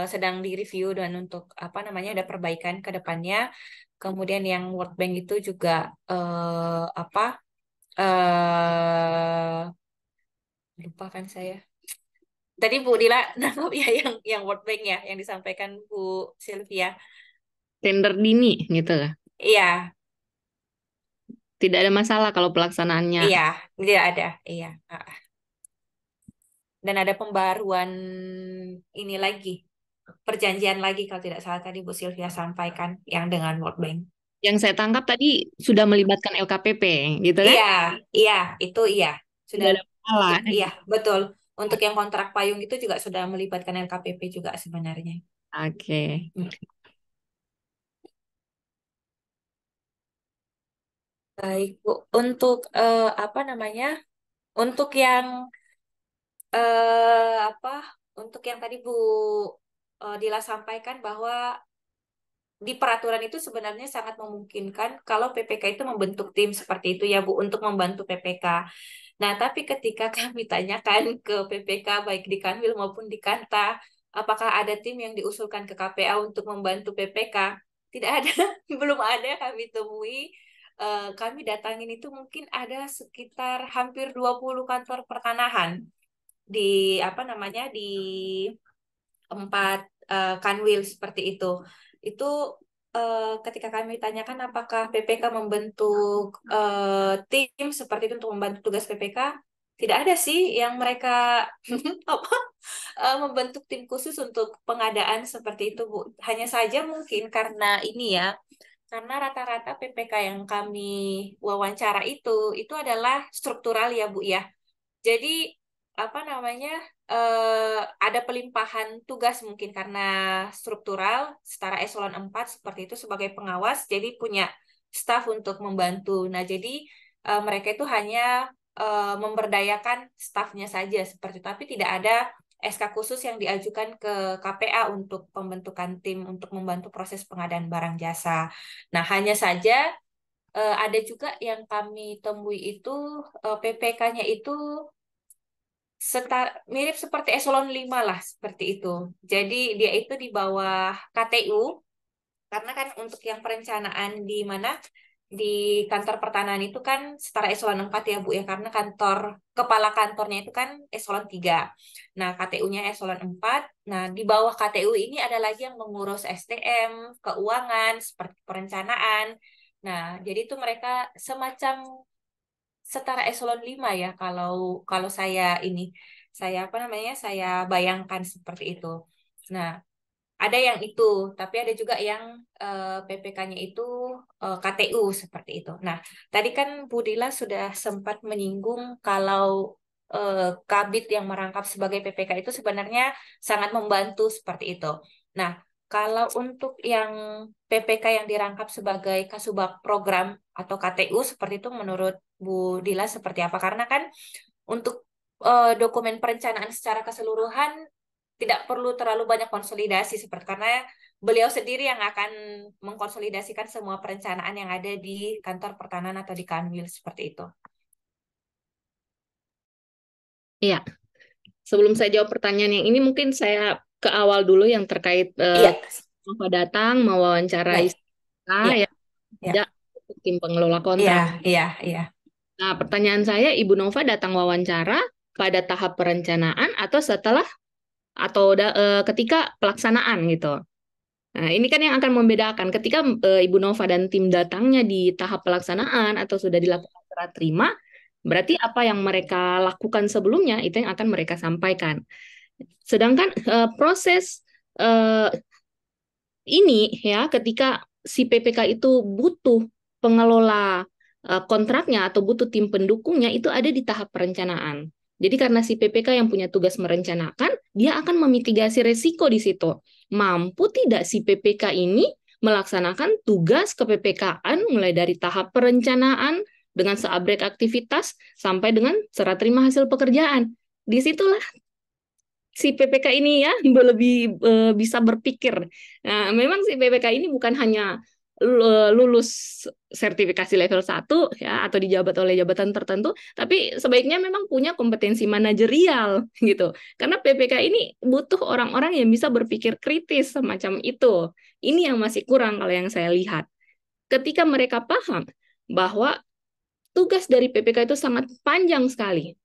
sedang direview dan untuk apa namanya ada perbaikan ke depannya. Kemudian yang World Bank itu juga lupa kan saya. Tadi Bu Dila nangkap ya yang World Bank ya yang disampaikan Bu Sylvia. Tender dini gitu lah. Iya, Tidak ada masalah kalau pelaksanaannya. iya, tidak ada, iya. Dan ada pembaruan ini lagi, perjanjian lagi kalau tidak salah tadi Bu Sylvia sampaikan yang dengan World Bank. Yang saya tangkap tadi sudah melibatkan LKPP, gitu kan? Iya, iya, itu iya. Tidak ada masalah. Iya, betul. Untuk yang kontrak payung itu juga sudah melibatkan LKPP juga sebenarnya. Oke. Baik, Bu. Untuk apa namanya? Untuk yang apa? Untuk yang tadi Bu Dila sampaikan bahwa di peraturan itu sebenarnya sangat memungkinkan kalau PPK itu membentuk tim seperti itu ya Bu untuk membantu PPK. Nah, tapi ketika kami tanyakan ke PPK baik di Kanwil maupun di Kanta, apakah ada tim yang diusulkan ke KPA untuk membantu PPK? Tidak ada, belum ada kami temui. Kami datangin itu mungkin ada sekitar hampir 20 kantor pertanahan di apa namanya di empat kanwil seperti itu. Itu ketika kami tanyakan apakah PPK membentuk tim seperti itu untuk membantu tugas PPK, tidak ada sih yang mereka apa membentuk tim khusus untuk pengadaan seperti itu, Bu. Hanya saja mungkin karena ini ya, karena rata-rata PPK yang kami wawancara itu adalah struktural ya, Bu ya. Jadi apa namanya ada pelimpahan tugas mungkin karena struktural setara eselon 4 seperti itu sebagai pengawas jadi punya staf untuk membantu. Nah, jadi mereka itu hanya memberdayakan stafnya saja seperti itu tapi tidak ada SK khusus yang diajukan ke KPA untuk pembentukan tim untuk membantu proses pengadaan barang jasa. Nah, hanya saja ada juga yang kami temui itu PPK-nya itu mirip seperti eselon 5 lah, seperti itu. Jadi dia itu di bawah KTU, karena kan untuk yang perencanaan di mana? Di kantor pertanahan itu kan setara eselon 4 ya Bu ya, karena kepala kantornya itu kan eselon 3. Nah, KTU-nya eselon 4. Nah, di bawah KTU ini ada lagi yang mengurus SDM, keuangan, seperti perencanaan. Nah, jadi itu mereka semacam setara eselon 5 ya kalau kalau saya apa namanya saya bayangkan seperti itu. Nah, ada yang itu, tapi ada juga yang PPK-nya itu KTU seperti itu. Nah, tadi kan Bu Dila sudah sempat menyinggung kalau Kabid yang merangkap sebagai PPK itu sebenarnya sangat membantu seperti itu. Nah, kalau untuk yang PPK yang dirangkap sebagai Kasubag Program atau KTU seperti itu menurut Bu Dila seperti apa? Karena kan untuk dokumen perencanaan secara keseluruhan tidak perlu terlalu banyak konsolidasi seperti karena beliau sendiri yang akan mengkonsolidasikan semua perencanaan yang ada di kantor pertanahan atau di Kanwil seperti itu. Iya, sebelum saya jawab pertanyaan yang ini, mungkin saya ke awal dulu yang terkait Iya, Nova datang mewawancarai baik. saya Iya, ya, iya, tidak tim pengelola iya, kontrak. iya, iya. Nah, pertanyaan saya, Ibu Nova datang wawancara pada tahap perencanaan atau setelah atau ketika pelaksanaan gitu. Nah, ini kan yang akan membedakan ketika Ibu Nova dan tim datangnya di tahap pelaksanaan atau sudah dilakukan serah terima, berarti apa yang mereka lakukan sebelumnya itu yang akan mereka sampaikan. Sedangkan proses ini ya ketika si PPK itu butuh pengelola kontraknya atau butuh tim pendukungnya itu ada di tahap perencanaan. Jadi karena si PPK yang punya tugas merencanakan, dia akan memitigasi resiko di situ. Mampu tidak si PPK ini melaksanakan tugas ke-PPK-an mulai dari tahap perencanaan dengan seabrek aktivitas sampai dengan serah terima hasil pekerjaan. Disitulah si PPK ini ya lebih bisa berpikir. Nah, memang si PPK ini bukan hanya lulus sertifikasi level 1 ya atau dijabat oleh jabatan tertentu, tapi sebaiknya memang punya kompetensi manajerial gitu. Karena PPK ini butuh orang-orang yang bisa berpikir kritis semacam itu. Ini yang masih kurang kalau yang saya lihat. Ketika mereka paham bahwa tugas dari PPK itu sangat panjang sekali,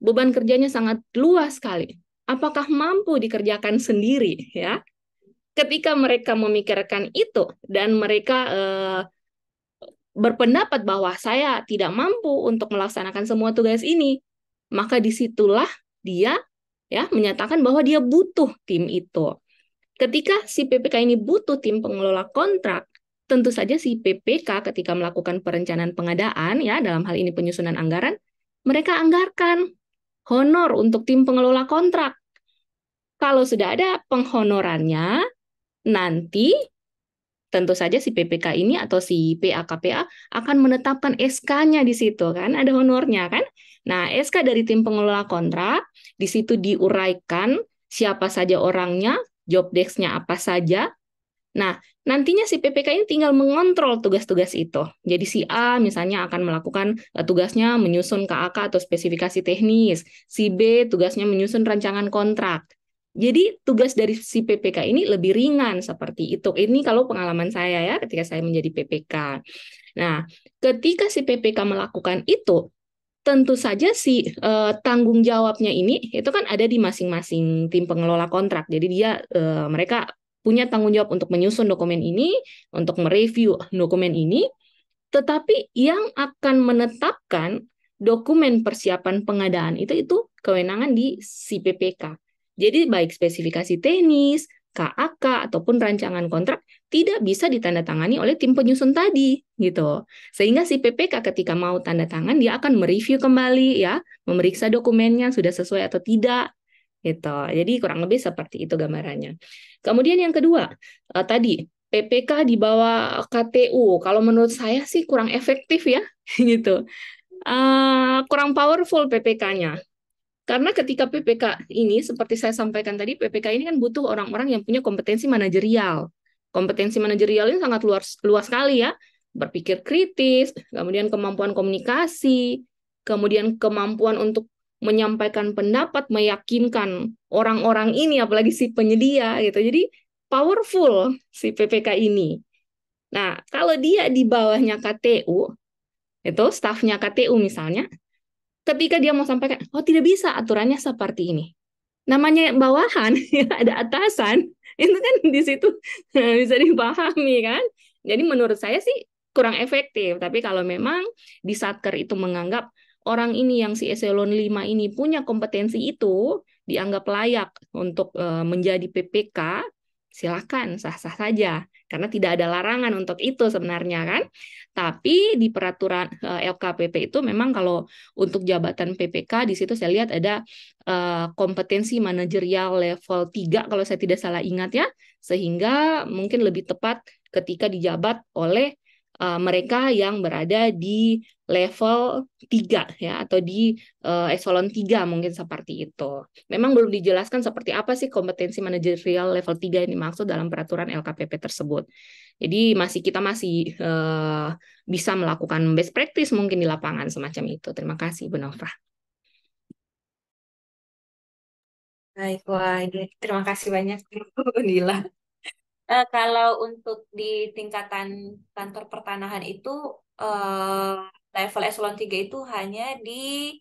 beban kerjanya sangat luas sekali. Apakah mampu dikerjakan sendiri ya? Ketika mereka memikirkan itu dan mereka berpendapat bahwa saya tidak mampu untuk melaksanakan semua tugas ini, maka disitulah dia ya menyatakan bahwa dia butuh tim itu. Ketika si PPK ini butuh tim pengelola kontrak, tentu saja si PPK ketika melakukan perencanaan pengadaan ya dalam hal ini penyusunan anggaran, mereka anggarkan honor untuk tim pengelola kontrak. Kalau sudah ada penghonorannya, nanti tentu saja si PPK ini atau si PA-KPA akan menetapkan SK-nya di situ kan, ada honornya kan. Nah, SK dari tim pengelola kontrak di situ diuraikan siapa saja orangnya, job desk-nya apa saja. Nah, nantinya si PPK ini tinggal mengontrol tugas-tugas itu. Jadi si A misalnya akan melakukan tugasnya menyusun KAK atau spesifikasi teknis. Si B tugasnya menyusun rancangan kontrak. Jadi tugas dari si PPK ini lebih ringan seperti itu. Ini kalau pengalaman saya ya ketika saya menjadi PPK. Nah, ketika si PPK melakukan itu, tentu saja si tanggung jawabnya ini itu kan ada di masing-masing tim pengelola kontrak. Jadi mereka punya tanggung jawab untuk menyusun dokumen ini, untuk mereview dokumen ini, tetapi yang akan menetapkan dokumen persiapan pengadaan itu kewenangan di si PPK. Jadi baik spesifikasi teknis, KAK ataupun rancangan kontrak tidak bisa ditandatangani oleh tim penyusun tadi gitu. Sehingga si PPK ketika mau tanda tangan dia akan mereview kembali ya, memeriksa dokumennya sudah sesuai atau tidak gitu. Jadi kurang lebih seperti itu gambarannya. Kemudian yang kedua, tadi PPK di bawah KTU. Kalau menurut saya sih kurang efektif ya, gitu. Kurang powerful PPK-nya. Karena ketika PPK ini, seperti saya sampaikan tadi, PPK ini kan butuh orang-orang yang punya kompetensi manajerial. Kompetensi manajerial ini sangat luas sekali ya. Berpikir kritis, kemudian kemampuan komunikasi, kemudian kemampuan untuk menyampaikan pendapat, meyakinkan orang-orang ini, apalagi si penyedia gitu. Jadi powerful si PPK ini. Nah, kalau dia di bawahnya KTU, itu stafnya KTU misalnya, ketika dia mau sampaikan, oh tidak bisa aturannya seperti ini. Namanya bawahan, ya, ada atasan, itu kan di situ bisa dipahami kan. Jadi menurut saya sih kurang efektif. Tapi kalau memang di Satker itu menganggap orang ini yang si eselon 5 ini punya kompetensi itu, dianggap layak untuk menjadi PPK, silakan sah-sah saja. Karena tidak ada larangan untuk itu sebenarnya kan. Tapi di peraturan LKPP itu memang kalau untuk jabatan PPK di situ saya lihat ada kompetensi manajerial level 3 kalau saya tidak salah ingat ya, sehingga mungkin lebih tepat ketika dijabat oleh mereka yang berada di level 3 ya atau di eselon 3 mungkin seperti itu. Memang belum dijelaskan seperti apa sih kompetensi manajerial level 3 yang dimaksud dalam peraturan LKPP tersebut. Jadi kita masih bisa melakukan best practice mungkin di lapangan semacam itu. Terima kasih Bu Nova. Baik, wah ini terima kasih banyak Bu Nila. Kalau untuk di tingkatan kantor pertanahan itu level eselon 3 itu hanya di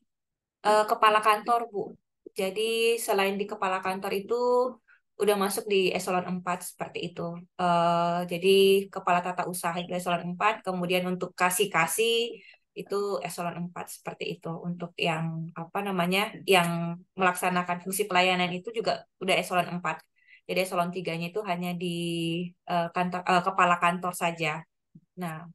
kepala kantor, Bu. Jadi selain di kepala kantor itu udah masuk di eselon 4 seperti itu. Jadi kepala tata usaha itu eselon 4, kemudian untuk kasih-kasih itu eselon 4 seperti itu. Untuk yang apa namanya? Yang melaksanakan fungsi pelayanan itu juga udah eselon 4. Jadi eselon 3-nya itu hanya di kepala kantor saja. Nah,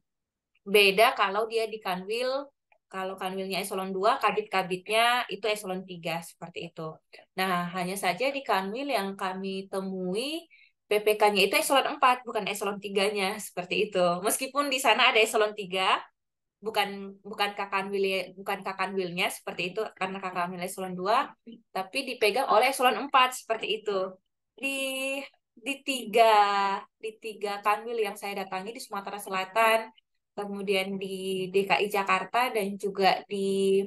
beda kalau dia di Kanwil. Kalau Kanwilnya eselon 2, kabit-kabitnya itu eselon 3 seperti itu. Nah, hanya saja di Kanwil yang kami temui PPK-nya itu eselon 4, bukan eselon 3-nya seperti itu. Meskipun di sana ada eselon 3, bukan Kakanwilnya seperti itu karena Kakanwil eselon 2, tapi dipegang oleh eselon 4 seperti itu. Di tiga kanwil yang saya datangi di Sumatera Selatan, kemudian di DKI Jakarta dan juga di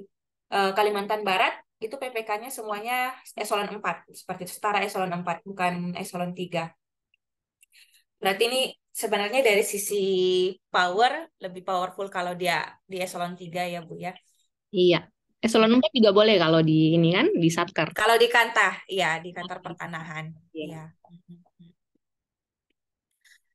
Kalimantan Barat, itu PPK-nya semuanya eselon 4 seperti itu, setara eselon 4 bukan eselon 3. Berarti ini sebenarnya dari sisi power lebih powerful kalau dia di eselon 3 ya Bu ya. Iya. Eselon 4 juga boleh kalau di ini kan di Satker. Kalau di Kantah, iya di kantor pertanahan. Iya.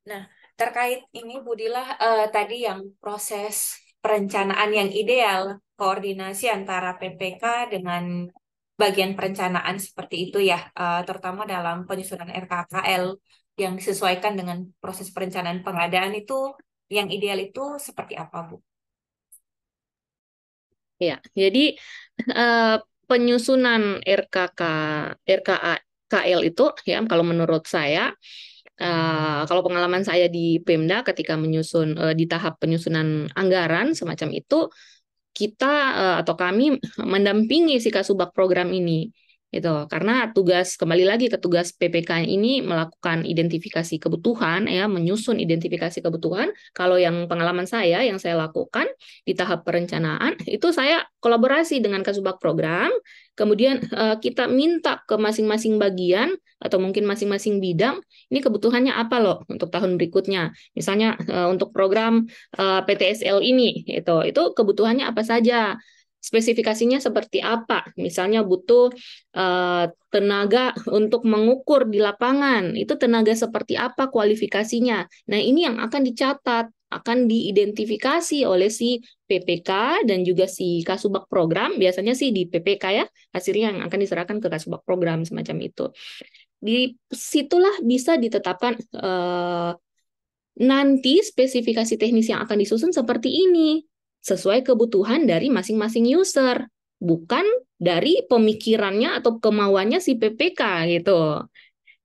Nah, terkait ini Bu Dila, tadi yang proses perencanaan yang ideal, koordinasi antara PPK dengan bagian perencanaan seperti itu ya, terutama dalam penyusunan RKKL yang disesuaikan dengan proses perencanaan pengadaan itu, yang ideal itu seperti apa Bu? Ya, jadi penyusunan RKKL itu ya kalau menurut saya kalau pengalaman saya di Pemda ketika menyusun di tahap penyusunan anggaran semacam itu, kita atau kami mendampingi si Kasubag program ini gitu. Karena kembali lagi ke tugas PPK ini melakukan identifikasi kebutuhan ya, menyusun identifikasi kebutuhan. Kalau yang pengalaman saya yang saya lakukan di tahap perencanaan itu saya kolaborasi dengan Kasubag program, kemudian kita minta ke masing-masing bagian atau mungkin masing-masing bidang ini kebutuhannya apa loh untuk tahun berikutnya. Misalnya untuk program PTSL ini itu kebutuhannya apa saja, spesifikasinya seperti apa. Misalnya butuh tenaga untuk mengukur di lapangan, itu tenaga seperti apa kualifikasinya. Nah, ini yang akan dicatat, akan diidentifikasi oleh si PPK dan juga si Kasubag program, biasanya sih di PPK ya, hasilnya yang akan diserahkan ke Kasubag program semacam itu. Di situlah bisa ditetapkan nanti spesifikasi teknis yang akan disusun seperti ini, sesuai kebutuhan dari masing-masing user, bukan dari pemikirannya atau kemauannya si PPK gitu.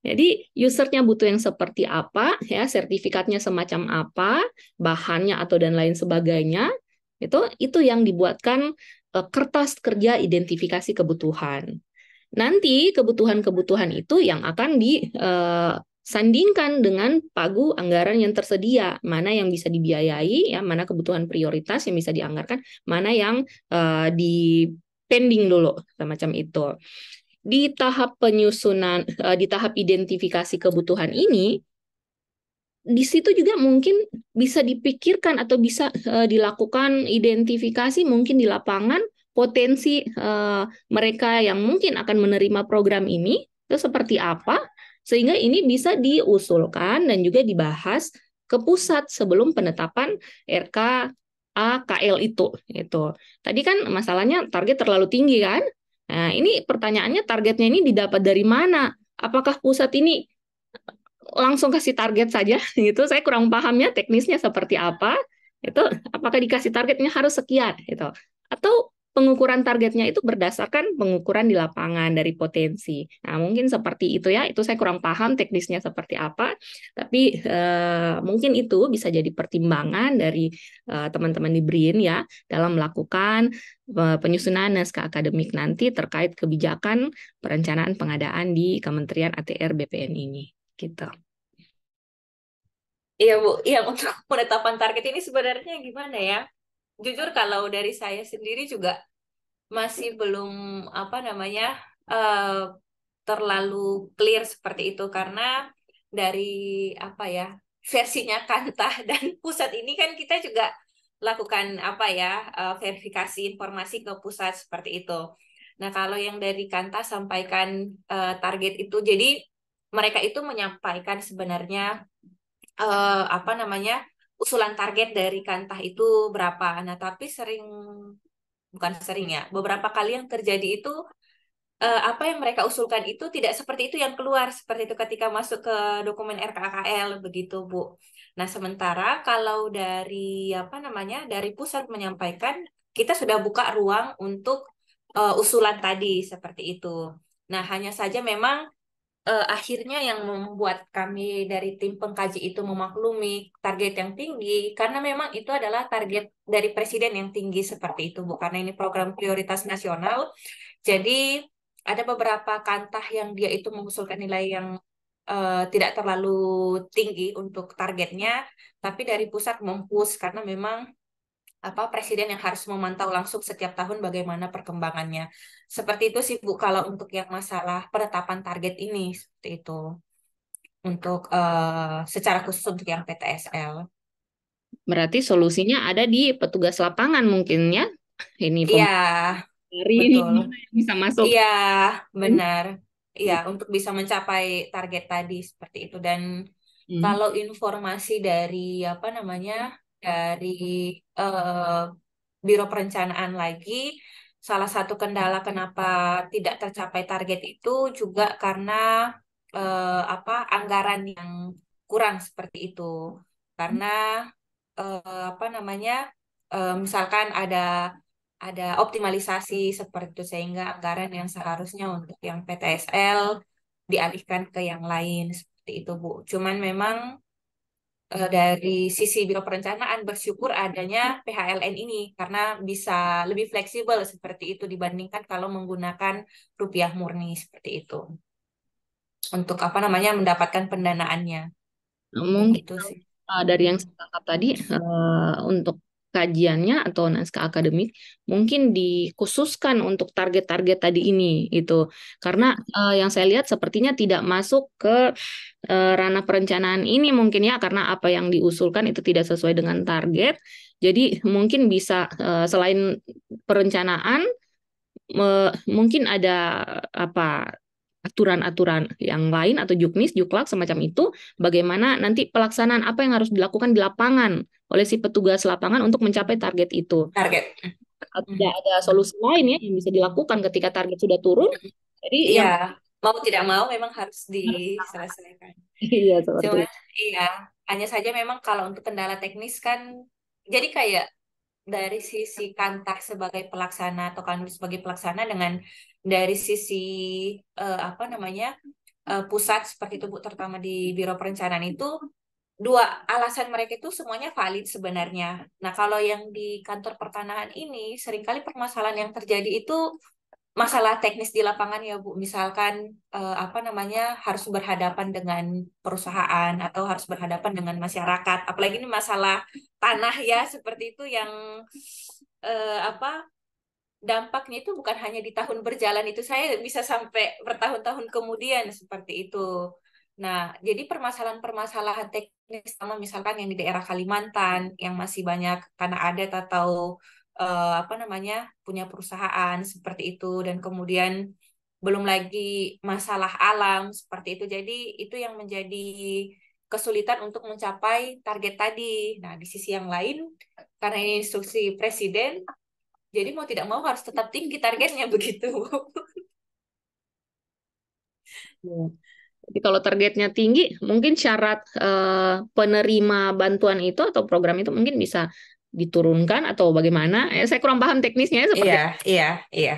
Jadi usernya butuh yang seperti apa, ya sertifikatnya semacam apa, bahannya atau dan lain sebagainya, itu yang dibuatkan kertas kerja identifikasi kebutuhan. Nanti kebutuhan-kebutuhan itu yang akan disandingkan dengan pagu anggaran yang tersedia, mana yang bisa dibiayai, ya, mana kebutuhan prioritas yang bisa dianggarkan, mana yang di pending dulu, semacam itu. Di tahap penyusunan, di tahap identifikasi kebutuhan ini, di situ juga mungkin bisa dipikirkan atau bisa dilakukan identifikasi mungkin di lapangan potensi mereka yang mungkin akan menerima program ini itu seperti apa, sehingga ini bisa diusulkan dan juga dibahas ke pusat sebelum penetapan RKAKL itu. Tadi kan masalahnya target terlalu tinggi kan? Nah, ini pertanyaannya targetnya ini didapat dari mana? Apakah pusat ini langsung kasih target saja gitu? Saya kurang pahamnya teknisnya seperti apa. Apakah dikasih targetnya harus sekian gitu? Atau pengukuran targetnya itu berdasarkan pengukuran di lapangan dari potensi. Nah, mungkin seperti itu ya. Itu saya kurang paham teknisnya seperti apa. Tapi mungkin itu bisa jadi pertimbangan dari teman-teman di BRIN ya dalam melakukan penyusunan naskah akademik nanti terkait kebijakan perencanaan pengadaan di Kementerian ATR BPN ini. Gitu. Iya Bu, yang untuk penetapan target ini sebenarnya gimana ya? Jujur kalau dari saya sendiri juga masih belum apa namanya terlalu clear seperti itu karena dari apa ya versinya Kantah dan pusat ini kan kita juga lakukan apa ya verifikasi informasi ke pusat seperti itu. Nah kalau yang dari Kantah sampaikan target itu, jadi mereka itu menyampaikan sebenarnya apa namanya usulan target dari Kantah itu berapa. Nah tapi bukan sering ya, beberapa kali yang terjadi itu apa yang mereka usulkan itu tidak seperti itu yang keluar, seperti itu ketika masuk ke dokumen RKKL begitu Bu. Nah sementara kalau dari apa namanya dari pusat menyampaikan kita sudah buka ruang untuk usulan tadi seperti itu. Nah hanya saja memang akhirnya yang membuat kami dari tim pengkaji itu memaklumi target yang tinggi karena memang itu adalah target dari presiden yang tinggi seperti itu Bu, karena ini program prioritas nasional. Jadi ada beberapa kantah yang dia itu mengusulkan nilai yang tidak terlalu tinggi untuk targetnya, tapi dari pusat mempush karena memang apa presiden yang harus memantau langsung setiap tahun bagaimana perkembangannya. Seperti itu sih Bu kalau untuk yang masalah penetapan target ini seperti itu. Untuk secara khusus untuk yang PTSL. Berarti solusinya ada di petugas lapangan mungkin ya. Ini Iya, dari ini betul. gimana yang bisa masuk. Iya, benar. Iya, untuk bisa mencapai target tadi seperti itu. Dan kalau informasi dari apa namanya dari eh, Biro Perencanaan lagi, salah satu kendala kenapa tidak tercapai target itu juga karena apa anggaran yang kurang seperti itu. Karena apa namanya misalkan ada optimalisasi seperti itu sehingga anggaran yang seharusnya untuk yang PTSL dialihkan ke yang lain seperti seperti itu, Bu. Cuman memang dari sisi Biro Perencanaan bersyukur adanya PHLN ini karena bisa lebih fleksibel seperti itu dibandingkan kalau menggunakan rupiah murni seperti itu. Untuk apa namanya mendapatkan pendanaannya. Mungkin Begitu sih. dari yang saya tangkap tadi untuk kajiannya atau naskah akademik mungkin dikhususkan untuk target-target tadi ini itu karena yang saya lihat sepertinya tidak masuk ke ranah perencanaan ini mungkin ya karena apa yang diusulkan itu tidak sesuai dengan target jadi mungkin bisa selain perencanaan mungkin ada apa aturan-aturan yang lain atau juknis, juklak semacam itu, bagaimana nanti pelaksanaan apa yang harus dilakukan di lapangan oleh si petugas lapangan untuk mencapai target itu. Target. Tidak ada solusi lain ya yang bisa dilakukan ketika target sudah turun. Jadi yang Iya, mau tidak mau memang harus diselesaikan. iya seperti Cuman itu. iya, hanya saja memang kalau untuk kendala teknis kan jadi kayak dari sisi Kantar sebagai pelaksana atau Kanwil sebagai pelaksana dengan dari sisi apa namanya pusat seperti itu Bu, terutama di Biro Perencanaan itu dua alasan mereka itu semuanya valid sebenarnya. Nah, kalau yang di kantor pertanahan ini seringkali permasalahan yang terjadi itu masalah teknis di lapangan ya Bu. Misalkan apa namanya harus berhadapan dengan perusahaan atau harus berhadapan dengan masyarakat. Apalagi ini masalah tanah ya seperti itu yang apa dampaknya itu bukan hanya di tahun berjalan itu saya bisa sampai bertahun-tahun kemudian seperti itu. Nah, jadi permasalahan-permasalahan teknis sama misalkan yang di daerah Kalimantan yang masih banyak tanah adat atau apa namanya punya perusahaan seperti itu dan kemudian belum lagi masalah alam seperti itu. Jadi itu yang menjadi kesulitan untuk mencapai target tadi. Nah, di sisi yang lain karena ini instruksi presiden jadi mau tidak mau harus tetap tinggi targetnya begitu. Ya. Jadi kalau targetnya tinggi, mungkin syarat penerima bantuan itu atau program itu mungkin bisa diturunkan atau bagaimana? Saya kurang paham teknisnya seperti Iya, iya, iya,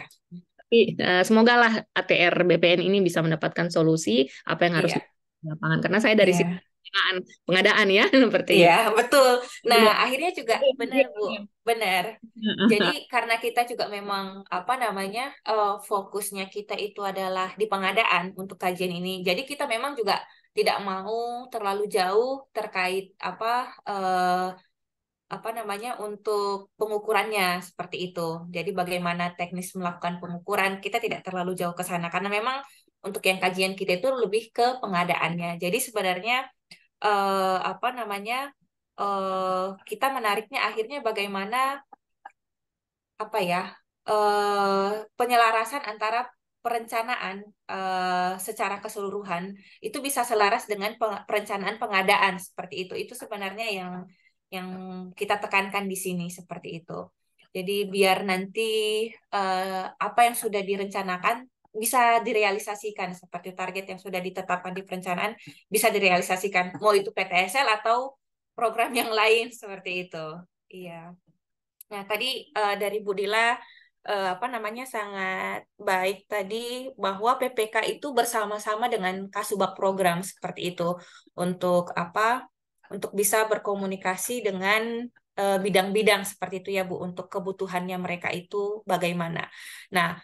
tapi semoga lah ATR BPN ini bisa mendapatkan solusi apa yang harus iya, dilakukan di lapangan. Karena saya dari sisi iya, pengadaan ya sepertinya. iya, betul. Nah, Iya. akhirnya juga benar, Bu. Benar. Jadi karena kita juga memang apa namanya fokusnya kita itu adalah di pengadaan untuk kajian ini. Jadi kita memang juga tidak mau terlalu jauh terkait apa namanya untuk pengukurannya seperti itu. Jadi bagaimana teknis melakukan pengukuran kita tidak terlalu jauh ke sana karena memang untuk yang kajian kita itu lebih ke pengadaannya. Jadi sebenarnya apa namanya kita menariknya akhirnya bagaimana apa ya penyelarasan antara perencanaan secara keseluruhan itu bisa selaras dengan perencanaan pengadaan seperti itu. Itu sebenarnya yang kita tekankan di sini seperti itu. Jadi biar nanti apa yang sudah direncanakan bisa direalisasikan seperti target yang sudah ditetapkan di perencanaan bisa direalisasikan mau itu PTSL atau program yang lain seperti itu. Iya. Nah, tadi dari Bu Dila apa namanya sangat baik tadi bahwa PPK itu bersama-sama dengan Kasubag program seperti itu untuk apa? Untuk bisa berkomunikasi dengan bidang-bidang seperti itu ya Bu untuk kebutuhannya mereka itu bagaimana. Nah,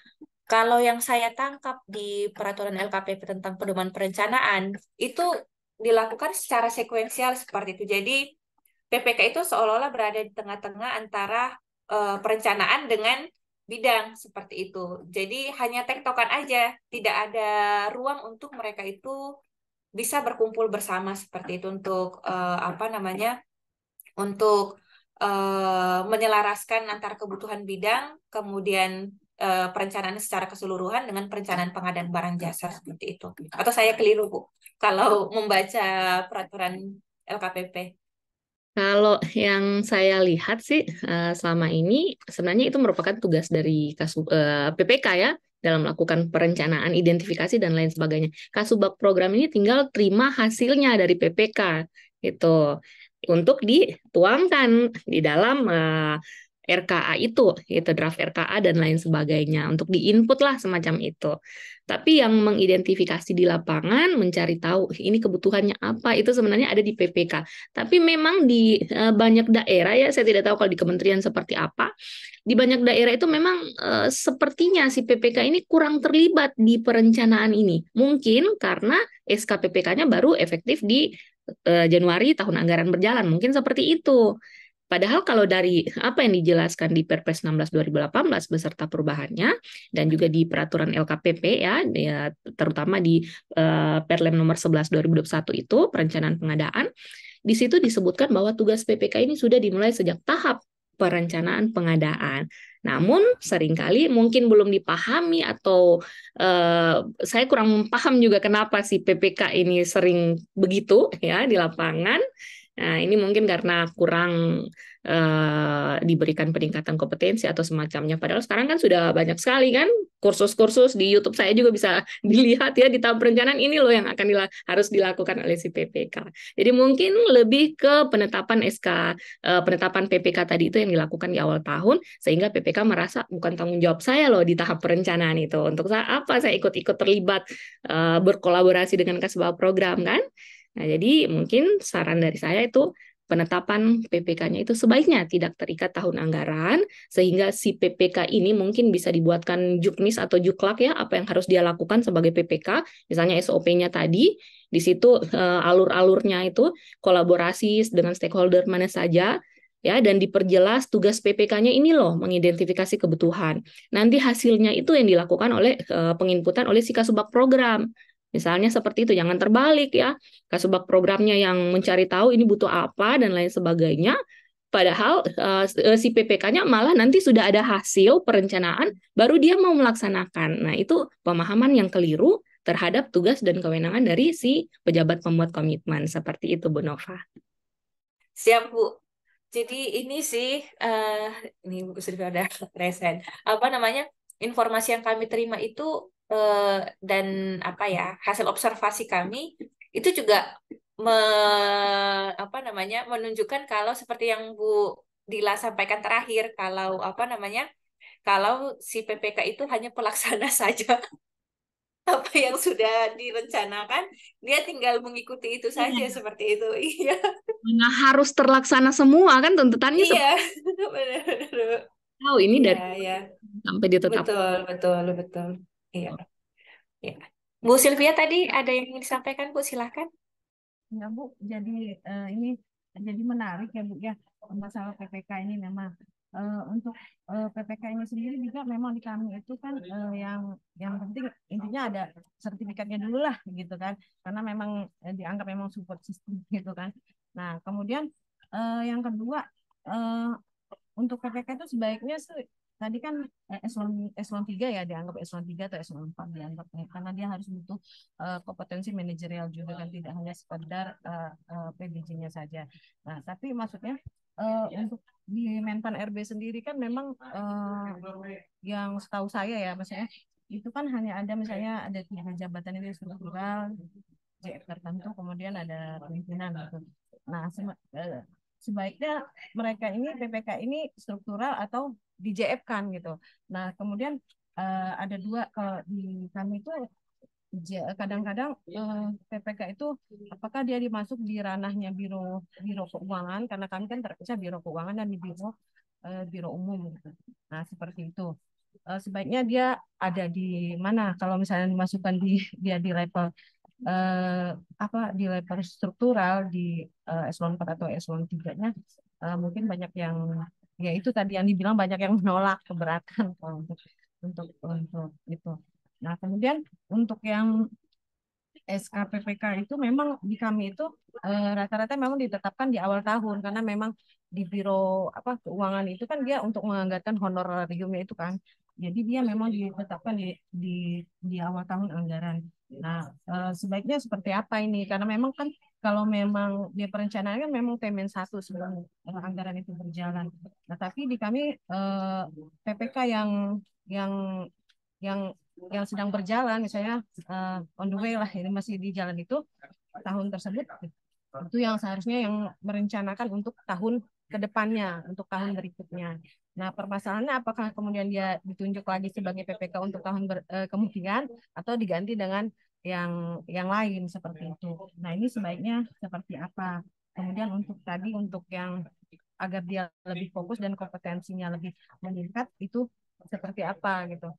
kalau yang saya tangkap di peraturan LKPP tentang pedoman perencanaan itu dilakukan secara sekuensial seperti itu. Jadi PPK itu seolah-olah berada di tengah-tengah antara perencanaan dengan bidang seperti itu. Jadi hanya tektokan aja, tidak ada ruang untuk mereka itu bisa berkumpul bersama seperti itu untuk apa namanya? Untuk menyelaraskan antara kebutuhan bidang, kemudian perencanaan secara keseluruhan dengan perencanaan pengadaan barang jasa seperti itu. Atau saya keliru, Bu, kalau membaca peraturan LKPP. Kalau yang saya lihat sih selama ini sebenarnya itu merupakan tugas dari PPK ya dalam melakukan perencanaan, identifikasi dan lain sebagainya. Kasubag program ini tinggal terima hasilnya dari PPK itu untuk dituangkan di dalam RKA itu, yaitu draft RKA dan lain sebagainya, untuk diinput lah semacam itu. Tapi yang mengidentifikasi di lapangan, mencari tahu ini kebutuhannya apa, itu sebenarnya ada di PPK. Tapi memang di banyak daerah ya, saya tidak tahu kalau di kementerian seperti apa, di banyak daerah itu memang sepertinya si PPK ini kurang terlibat di perencanaan ini. Mungkin karena SK PPK-nya baru efektif di Januari tahun anggaran berjalan, mungkin seperti itu. Padahal kalau dari apa yang dijelaskan di Perpres 16 2018 beserta perubahannya dan juga di peraturan LKPP ya, terutama di Perlem nomor 11 2021 itu perencanaan pengadaan, di situ disebutkan bahwa tugas PPK ini sudah dimulai sejak tahap perencanaan pengadaan. Namun seringkali mungkin belum dipahami atau saya kurang paham juga kenapa si PPK ini sering begitu ya di lapangan. Nah, ini mungkin karena kurang diberikan peningkatan kompetensi atau semacamnya. Padahal sekarang kan sudah banyak sekali kan kursus-kursus di YouTube, saya juga bisa dilihat ya di tahap perencanaan ini loh yang akan harus dilakukan oleh si PPK. Jadi mungkin lebih ke penetapan penetapan PPK tadi itu yang dilakukan di awal tahun, sehingga PPK merasa bukan tanggung jawab saya loh di tahap perencanaan itu. Untuk apa saya ikut-ikut terlibat berkolaborasi dengan Kasbah program kan? Nah, jadi mungkin saran dari saya itu penetapan PPK-nya itu sebaiknya tidak terikat tahun anggaran, sehingga si PPK ini mungkin bisa dibuatkan juknis atau juklak ya, apa yang harus dia lakukan sebagai PPK, misalnya SOP-nya tadi, di situ alur-alurnya itu kolaborasi dengan stakeholder mana saja, ya, dan diperjelas tugas PPK-nya ini loh, mengidentifikasi kebutuhan. Nanti hasilnya itu yang dilakukan oleh penginputan oleh si Kasubag program. Misalnya seperti itu, jangan terbalik ya. Kasubag programnya yang mencari tahu ini butuh apa dan lain sebagainya. Padahal si PPK-nya malah nanti sudah ada hasil perencanaan, baru dia mau melaksanakan. Nah, itu pemahaman yang keliru terhadap tugas dan kewenangan dari si pejabat pembuat komitmen. Seperti itu, Bu Nova. Siap, Bu. Jadi ini sih, ini Bu Sylvia udah resen. Apa namanya, informasi yang kami terima itu dan apa ya, hasil observasi kami itu juga menunjukkan kalau seperti yang Bu Dila sampaikan terakhir, kalau apa namanya, kalau si PPK itu hanya pelaksana saja apa yang sudah direncanakan, dia tinggal mengikuti itu saja seperti itu. Iya. Nah, harus terlaksana semua kan tuntutannya Iya, benar-benar. tahu ini Iya, dari ya. sampai ditetapkan. Betul, betul, betul. Iya, iya. Bu Sylvia tadi ada yang ingin disampaikan, Bu, silakan. Ya Bu, jadi ini jadi menarik ya Bu ya, masalah PPK ini memang untuk PPK ini sendiri juga memang di kami itu kan yang penting intinya ada sertifikatnya dulu lah gitu kan, karena memang dianggap memang support system gitu kan. Nah kemudian yang kedua untuk PPK itu sebaiknya tadi kan eselon 3 ya, dianggap eselon 3 atau eselon 4 dianggap karena dia harus butuh kompetensi manajerial juga kan, tidak hanya sekedar PBJ-nya saja. Nah, tapi maksudnya untuk di Menpan RB sendiri kan memang yang setahu saya ya, maksudnya itu kan hanya ada misalnya ada 3 jabatan itu struktural, JF tertentu, kemudian ada pimpinan gitu. Nah, sebaiknya mereka ini PPK ini struktural atau di JF kan gitu. Nah kemudian ada dua di kami itu kadang-kadang PPK itu apakah dia dimasuk di ranahnya biro keuangan, karena kami kan terpisah biro keuangan dan di biro umum gitu. Nah seperti itu. Sebaiknya dia ada di mana kalau misalnya dimasukkan dia di level di level struktural di eselon 4 atau eselon 3-nya mungkin banyak yang ya itu tadi yang dibilang banyak yang menolak, keberatan kalau untuk itu. Nah, kemudian untuk yang SKPPK itu memang di kami itu rata-rata memang ditetapkan di awal tahun, karena memang di biro keuangan itu kan dia untuk menganggarkan honorariumnya itu kan. Jadi dia memang ditetapkan di awal tahun anggaran. Nah, sebaiknya seperti apa ini? Karena memang kan kalau memang dia perencanaan kan memang Temen 1 sebelum anggaran itu berjalan. Nah, tapi di kami PPK yang yang sedang berjalan, misalnya on the way lah, ini masih di jalan itu tahun tersebut, itu yang seharusnya yang merencanakan untuk tahun ke depannya, untuk tahun berikutnya. Nah, permasalahannya apakah kemudian dia ditunjuk lagi sebagai PPK untuk tahun kemudian atau diganti dengan yang lain seperti itu. Nah, ini sebaiknya seperti apa? Kemudian untuk yang agar dia lebih fokus dan kompetensinya lebih meningkat itu seperti apa gitu.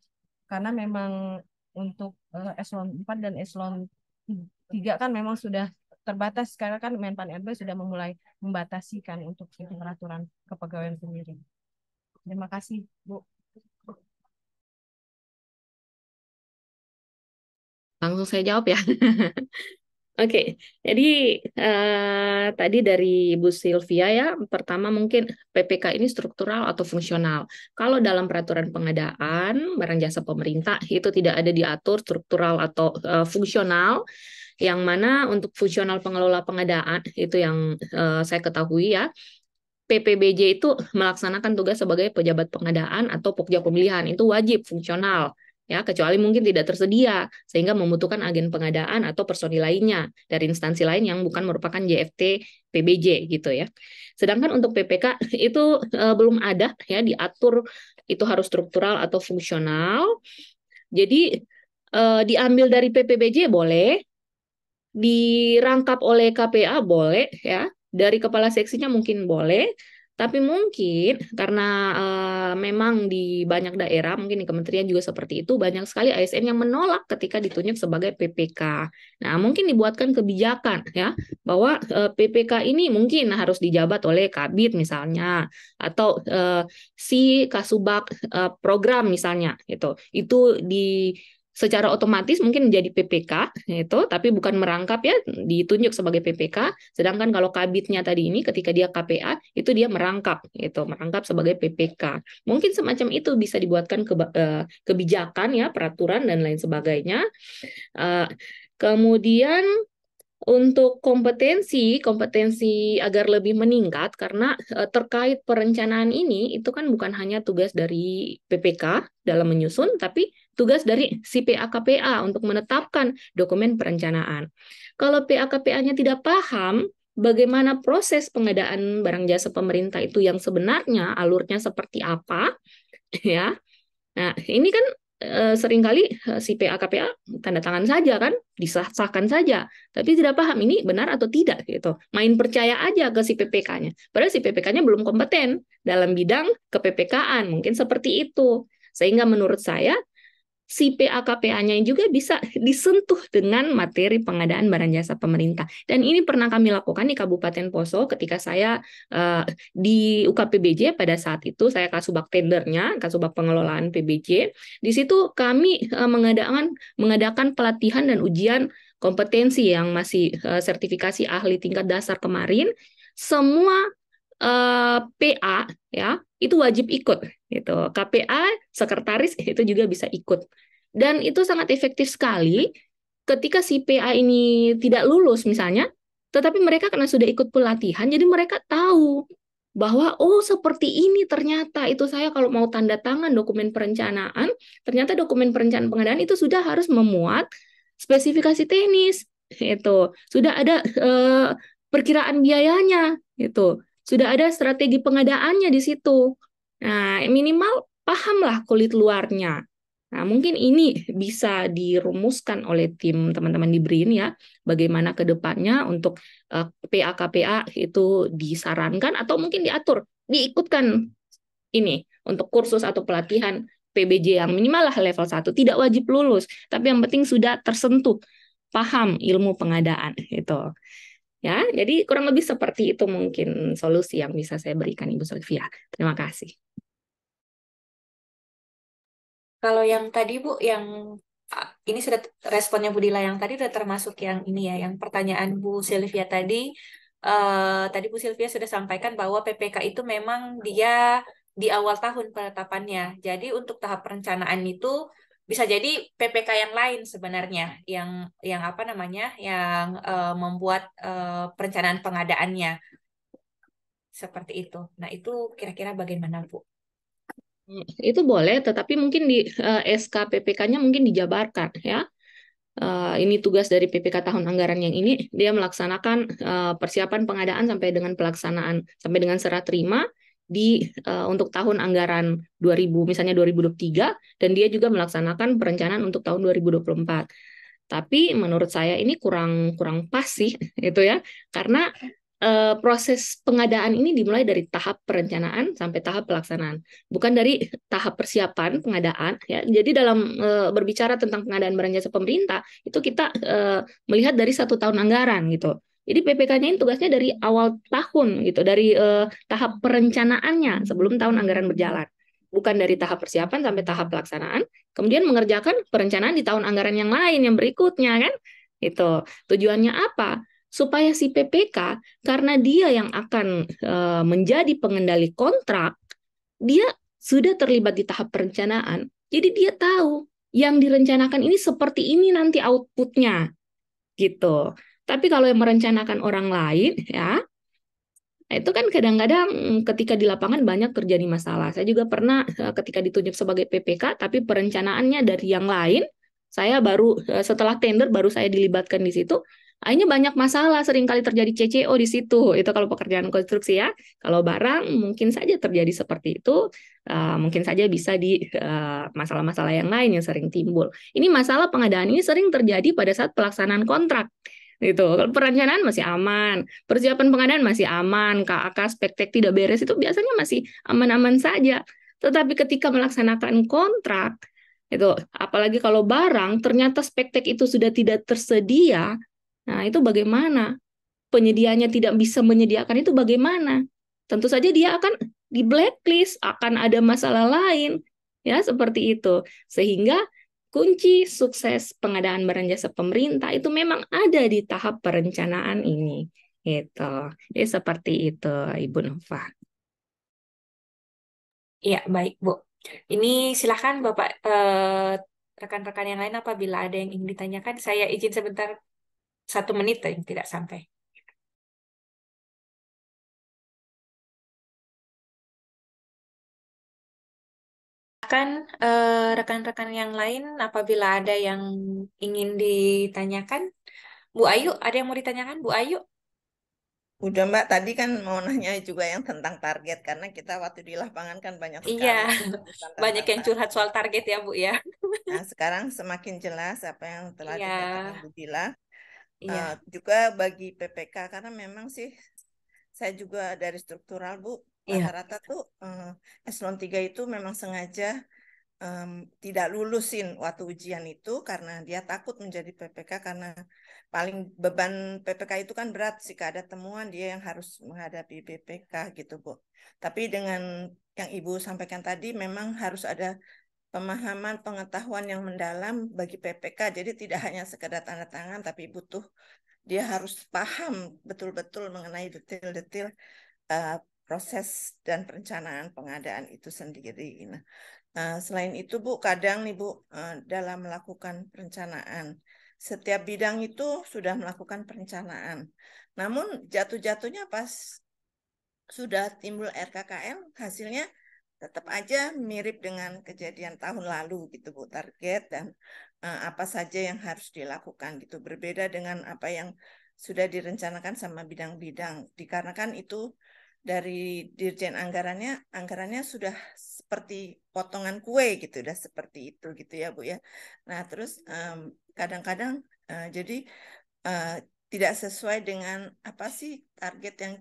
Karena memang untuk eselon 4 dan eselon 3 kan memang sudah terbatas, karena kan Menpan RB sudah memulai membatasi kan untuk itu peraturan kepegawaian sendiri. Terima kasih, Bu. Langsung saya jawab ya. Oke, jadi tadi dari Ibu Sylvia ya, pertama mungkin PPK ini struktural atau fungsional. Kalau dalam peraturan pengadaan barang jasa pemerintah itu tidak ada diatur struktural atau fungsional, yang mana untuk fungsional pengelola pengadaan itu yang saya ketahui ya, PPBJ itu melaksanakan tugas sebagai pejabat pengadaan atau pokja pemilihan, itu wajib fungsional. Ya, kecuali mungkin tidak tersedia sehingga membutuhkan agen pengadaan atau personil lainnya dari instansi lain yang bukan merupakan JFT PBJ gitu ya. Sedangkan untuk PPK itu belum ada ya diatur itu harus struktural atau fungsional. Jadi diambil dari PPBJ boleh, dirangkap oleh KPA boleh ya, dari kepala seksinya mungkin boleh. Tapi mungkin karena memang di banyak daerah, mungkin di kementerian juga seperti itu, banyak sekali ASN yang menolak ketika ditunjuk sebagai PPK. Nah, mungkin dibuatkan kebijakan ya, bahwa PPK ini mungkin harus dijabat oleh Kabid misalnya, atau si Kasubag program misalnya, gitu. Itu secara otomatis mungkin menjadi PPK itu, tapi bukan merangkap ya, ditunjuk sebagai PPK. Sedangkan kalau kabitnya tadi ini ketika dia KPA itu dia merangkap itu, merangkap sebagai PPK. Mungkin semacam itu bisa dibuatkan kebijakan ya, peraturan dan lain sebagainya. Kemudian untuk kompetensi agar lebih meningkat, karena terkait perencanaan ini itu kan bukan hanya tugas dari PPK dalam menyusun, tapi tugas dari si PA-KPA untuk menetapkan dokumen perencanaan. Kalau PA-KPA-nya tidak paham bagaimana proses pengadaan barang jasa pemerintah itu yang sebenarnya alurnya seperti apa, ya. Nah, ini kan seringkali si PA-KPA tanda tangan saja kan, disahkan saja, tapi tidak paham ini benar atau tidak gitu. Main percaya aja ke si PPK-nya. Padahal si PPK-nya belum kompeten dalam bidang ke-PPK-an, mungkin seperti itu. Sehingga menurut saya si PA-KPA-nya juga bisa disentuh dengan materi pengadaan barang jasa pemerintah. Dan ini pernah kami lakukan di Kabupaten Poso ketika saya di UKPBJ pada saat itu, saya Kasubag tendernya, Kasubag pengelolaan PBJ. Di situ kami mengadakan pelatihan dan ujian kompetensi yang masih sertifikasi ahli tingkat dasar kemarin. Semua PA ya itu wajib ikut gitu. KPA, sekretaris itu juga bisa ikut. Dan itu sangat efektif sekali ketika si PA ini tidak lulus misalnya, tetapi mereka karena sudah ikut pelatihan, jadi mereka tahu bahwa oh seperti ini ternyata itu saya kalau mau tanda tangan dokumen perencanaan, ternyata dokumen perencanaan pengadaan itu sudah harus memuat spesifikasi teknis, itu sudah ada perkiraan biayanya, itu sudah ada strategi pengadaannya di situ. Nah, minimal pahamlah kulit luarnya. Nah, mungkin ini bisa dirumuskan oleh tim teman-teman di BRIN ya, bagaimana ke depannya untuk PA-KPA itu disarankan atau mungkin diatur, diikutkan ini untuk kursus atau pelatihan PBJ yang minimal lah level 1, tidak wajib lulus, tapi yang penting sudah tersentuh, paham ilmu pengadaan itu. Ya, jadi kurang lebih seperti itu mungkin solusi yang bisa saya berikan Ibu Sylvia. Terima kasih. Kalau yang tadi Bu, yang ini sudah responnya Bu Dila yang tadi sudah termasuk yang ini ya, yang pertanyaan Bu Sylvia tadi. Tadi Bu Sylvia sudah sampaikan bahwa PPK itu memang dia di awal tahun penetapannya. Jadi untuk tahap perencanaan itu bisa jadi PPK yang lain sebenarnya yang apa namanya yang membuat perencanaan pengadaannya seperti itu. Nah itu kira-kira bagaimana Bu? Itu boleh, tetapi mungkin di SK PPK-nya mungkin dijabarkan ya. Ini tugas dari PPK tahun anggaran yang ini, dia melaksanakan persiapan pengadaan sampai dengan pelaksanaan, sampai dengan serah terima, untuk tahun anggaran 2000 misalnya 2023 dan dia juga melaksanakan perencanaan untuk tahun 2024. Tapi menurut saya ini kurang kurang pas sih itu ya. Karena proses pengadaan ini dimulai dari tahap perencanaan sampai tahap pelaksanaan, bukan dari tahap persiapan pengadaan ya. Jadi dalam berbicara tentang pengadaan barang jasa pemerintah itu kita melihat dari 1 tahun anggaran gitu. Jadi PPK-nya ini tugasnya dari awal tahun gitu, dari tahap perencanaannya sebelum tahun anggaran berjalan, bukan dari tahap persiapan sampai tahap pelaksanaan, kemudian mengerjakan perencanaan di tahun anggaran yang lain yang berikutnya kan. Itu tujuannya apa? Supaya si PPK, karena dia yang akan menjadi pengendali kontrak, dia sudah terlibat di tahap perencanaan. Jadi dia tahu yang direncanakan ini seperti ini nanti outputnya gitu. Tapi kalau yang merencanakan orang lain ya, itu kan kadang-kadang ketika di lapangan banyak terjadi masalah. Saya juga pernah ketika ditunjuk sebagai PPK, tapi perencanaannya dari yang lain, saya baru setelah tender baru saya dilibatkan di situ. Akhirnya banyak masalah, seringkali terjadi CCO di situ. Itu kalau pekerjaan konstruksi ya. Kalau barang mungkin saja terjadi seperti itu, mungkin saja bisa di masalah-masalah yang lain yang sering timbul. Ini masalah pengadaan ini sering terjadi pada saat pelaksanaan kontrak. Gitu. Kalau perencanaan masih aman, persiapan pengadaan masih aman, KAK, spektek tidak beres itu biasanya masih aman-aman saja. Tetapi ketika melaksanakan kontrak, itu apalagi kalau barang ternyata spektek itu sudah tidak tersedia, nah itu bagaimana? Penyediaannya tidak bisa menyediakan itu bagaimana? Tentu saja dia akan di blacklist, akan ada masalah lain, ya seperti itu. Sehingga kunci sukses pengadaan barang jasa pemerintah itu memang ada di tahap perencanaan ini. Gitu. Jadi seperti itu, Ibu Nova. Iya, baik, Bu. Ini silakan Bapak rekan-rekan yang lain apabila ada yang ingin ditanyakan, saya izin sebentar 1 menit yang tidak sampai. Silakan rekan-rekan yang lain apabila ada yang ingin ditanyakan. Bu Ayu, ada yang mau ditanyakan? Bu Ayu? Udah Mbak, tadi kan mau nanya juga yang tentang target, karena kita waktu di lapangan kan banyak Iya, sekali pembahasan banyak tentang yang curhat soal target. target ya, Bu ya. Nah, sekarang semakin jelas apa yang telah Iya, dikatakan Bu Dila. iya, Juga bagi PPK, karena memang sih saya juga dari struktural Bu, iya. rata-rata tuh eselon 3 itu memang sengaja tidak lulusin waktu ujian itu karena dia takut menjadi PPK, karena paling beban PPK itu kan berat jika ada temuan dia yang harus menghadapi BPK gitu Bu. Tapi dengan yang Ibu sampaikan tadi memang harus ada pemahaman pengetahuan yang mendalam bagi PPK. Jadi tidak hanya sekedar tanda tangan tapi dia harus paham betul-betul mengenai detail-detail proses dan perencanaan pengadaan itu sendiri. Nah, selain itu Bu, kadang nih Bu, dalam melakukan perencanaan, setiap bidang itu sudah melakukan perencanaan. Namun jatuh-jatuhnya pas sudah timbul RKKM, hasilnya tetap aja mirip dengan kejadian tahun lalu gitu Bu, target dan apa saja yang harus dilakukan gitu. Berbeda dengan apa yang sudah direncanakan sama bidang-bidang. Dikarenakan itu dari Dirjen anggarannya sudah seperti potongan kue gitu, udah seperti itu gitu ya Bu ya. Nah terus kadang-kadang jadi eh, tidak sesuai dengan apa sih target yang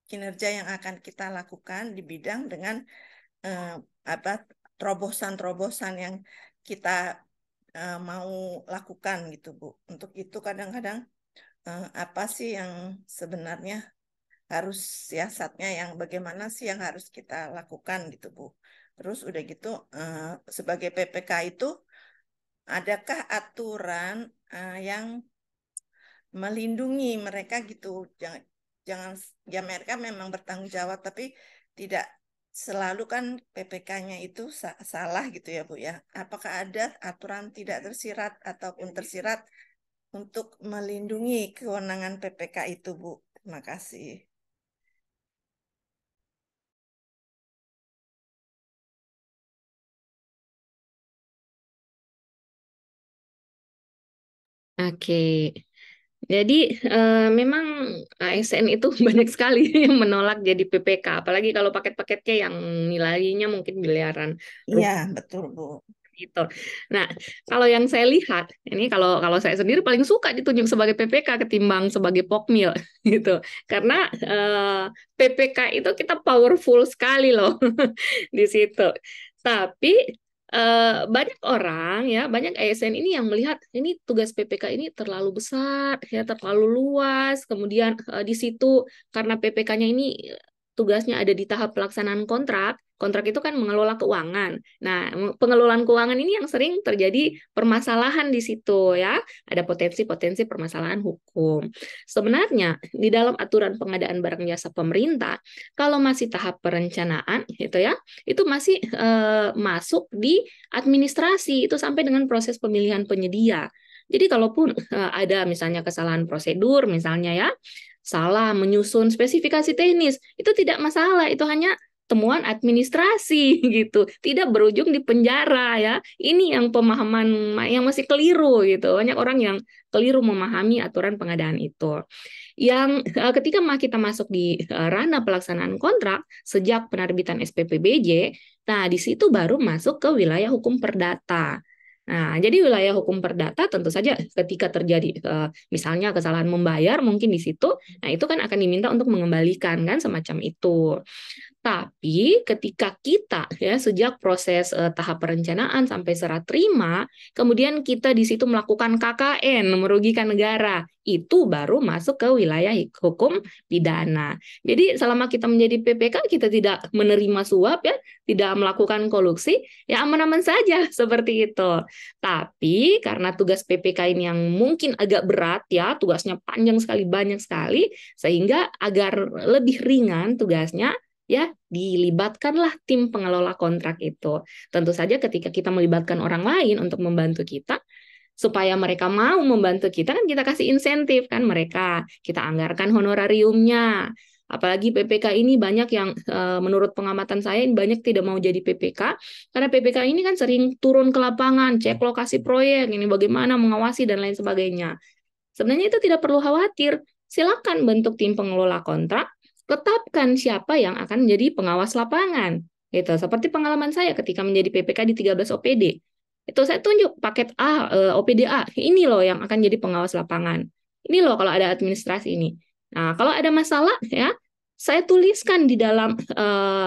kinerja yang akan kita lakukan di bidang dengan eh, apa terobosan-terobosan yang kita mau lakukan gitu Bu. Untuk itu kadang-kadang apa sih yang sebenarnya harus siasatnya, yang bagaimana sih yang harus kita lakukan gitu Bu. Terus udah gitu sebagai PPK itu adakah aturan yang melindungi mereka gitu? Jangan jangan ya, mereka memang bertanggung jawab tapi tidak selalu kan PPK-nya itu salah gitu ya Bu ya. Apakah ada aturan tidak tersirat ataupun tersirat untuk melindungi kewenangan PPK itu Bu? Terima kasih. Oke. Jadi memang ASN itu banyak sekali yang menolak jadi PPK, apalagi kalau paket-paketnya yang nilainya mungkin miliaran Iya, betul, Bu. gitu. Nah, kalau yang saya lihat, ini kalau saya sendiri paling suka ditunjuk sebagai PPK ketimbang sebagai pokmil gitu. Karena PPK itu kita powerful sekali loh di situ. Tapi banyak orang ya, banyak ASN ini yang melihat ini tugas PPK ini terlalu besar, ya terlalu luas. Kemudian di situ karena PPK-nya ini tugasnya ada di tahap pelaksanaan kontrak. Kontrak itu kan mengelola keuangan. Nah, pengelolaan keuangan ini yang sering terjadi permasalahan di situ ya. Ada potensi-potensi permasalahan hukum. Sebenarnya di dalam aturan pengadaan barang jasa pemerintah, kalau masih tahap perencanaan gitu ya, itu masih masuk di administrasi itu sampai dengan proses pemilihan penyedia. Jadi kalaupun ada misalnya kesalahan prosedur misalnya ya, salah menyusun spesifikasi teknis, itu tidak masalah, itu hanya temuan administrasi gitu, tidak berujung di penjara ya. Ini yang pemahaman yang masih keliru gitu. Banyak orang yang keliru memahami aturan pengadaan itu. Yang ketika kita masuk di ranah pelaksanaan kontrak sejak penerbitan SPPBJ, nah di situ baru masuk ke wilayah hukum perdata. Nah, jadi wilayah hukum perdata tentu saja ketika terjadi misalnya kesalahan membayar mungkin di situ, nah itu kan akan diminta untuk mengembalikan kan semacam itu. Tapi ketika kita ya sejak proses tahap perencanaan sampai serah terima, kemudian kita di situ melakukan KKN merugikan negara, itu baru masuk ke wilayah hukum pidana. Jadi selama kita menjadi PPK kita tidak menerima suap ya, tidak melakukan kolusi, ya aman-aman saja seperti itu. Tapi karena tugas PPK ini yang mungkin agak berat ya, tugasnya panjang sekali, banyak sekali, sehingga agar lebih ringan tugasnya, ya dilibatkanlah tim pengelola kontrak itu. Tentu saja ketika kita melibatkan orang lain untuk membantu kita, supaya mereka mau membantu kita kan kita kasih insentif kan mereka, kita anggarkan honorariumnya. Apalagi PPK ini banyak yang menurut pengamatan saya banyak tidak mau jadi PPK karena PPK ini kan sering turun ke lapangan, cek lokasi proyek, ini bagaimana mengawasi dan lain sebagainya. Sebenarnya itu tidak perlu khawatir. Silakan bentuk tim pengelola kontrak, tetapkan siapa yang akan menjadi pengawas lapangan. Gitu. Seperti pengalaman saya ketika menjadi PPK di 13 OPD. Itu saya tunjuk paket A, OPD A. Ini loh yang akan jadi pengawas lapangan. Ini loh kalau ada administrasi ini. Nah, kalau ada masalah ya, saya tuliskan di dalam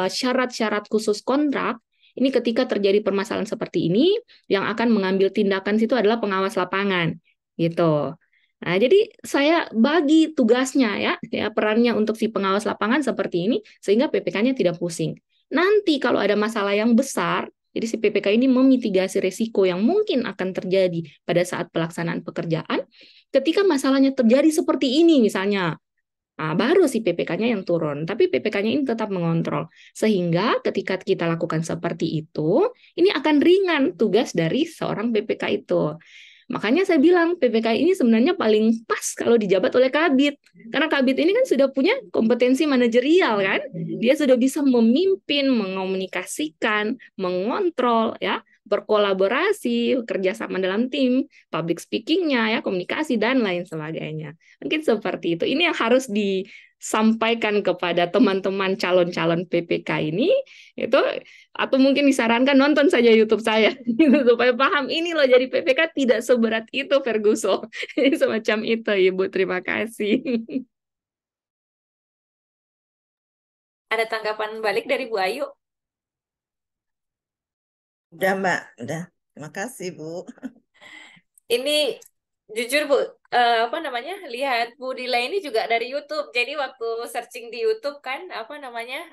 syarat-syarat khusus kontrak. Ini ketika terjadi permasalahan seperti ini, yang akan mengambil tindakan situ adalah pengawas lapangan. Gitu. Nah, jadi saya bagi tugasnya ya perannya untuk si pengawas lapangan seperti ini sehingga PPK-nya tidak pusing. Nanti kalau ada masalah yang besar, jadi si PPK ini memitigasi risiko yang mungkin akan terjadi pada saat pelaksanaan pekerjaan. Ketika masalahnya terjadi seperti ini misalnya, nah, baru si PPK-nya yang turun, tapi PPK-nya ini tetap mengontrol. Sehingga ketika kita lakukan seperti itu, ini akan ringan tugas dari seorang PPK itu. Makanya saya bilang PPK ini sebenarnya paling pas kalau dijabat oleh Kabid. Karena Kabid ini kan sudah punya kompetensi manajerial kan. Dia sudah bisa memimpin, mengomunikasikan, mengontrol ya, berkolaborasi, kerjasama dalam tim, public speaking-nya ya, komunikasi dan lain sebagainya. Mungkin seperti itu. Ini yang harus disampaikan kepada teman-teman calon-calon PPK ini itu, atau mungkin disarankan nonton saja YouTube saya gitu, supaya paham ini loh jadi PPK tidak seberat itu Ferguson. Semacam itu Ibu, terima kasih. Ada tanggapan balik dari Bu Ayu? Udah, Mbak. Udah. Terima kasih, Bu. Ini jujur Bu, apa namanya, lihat Bu Dila ini juga dari YouTube. Jadi waktu searching di YouTube kan, apa namanya,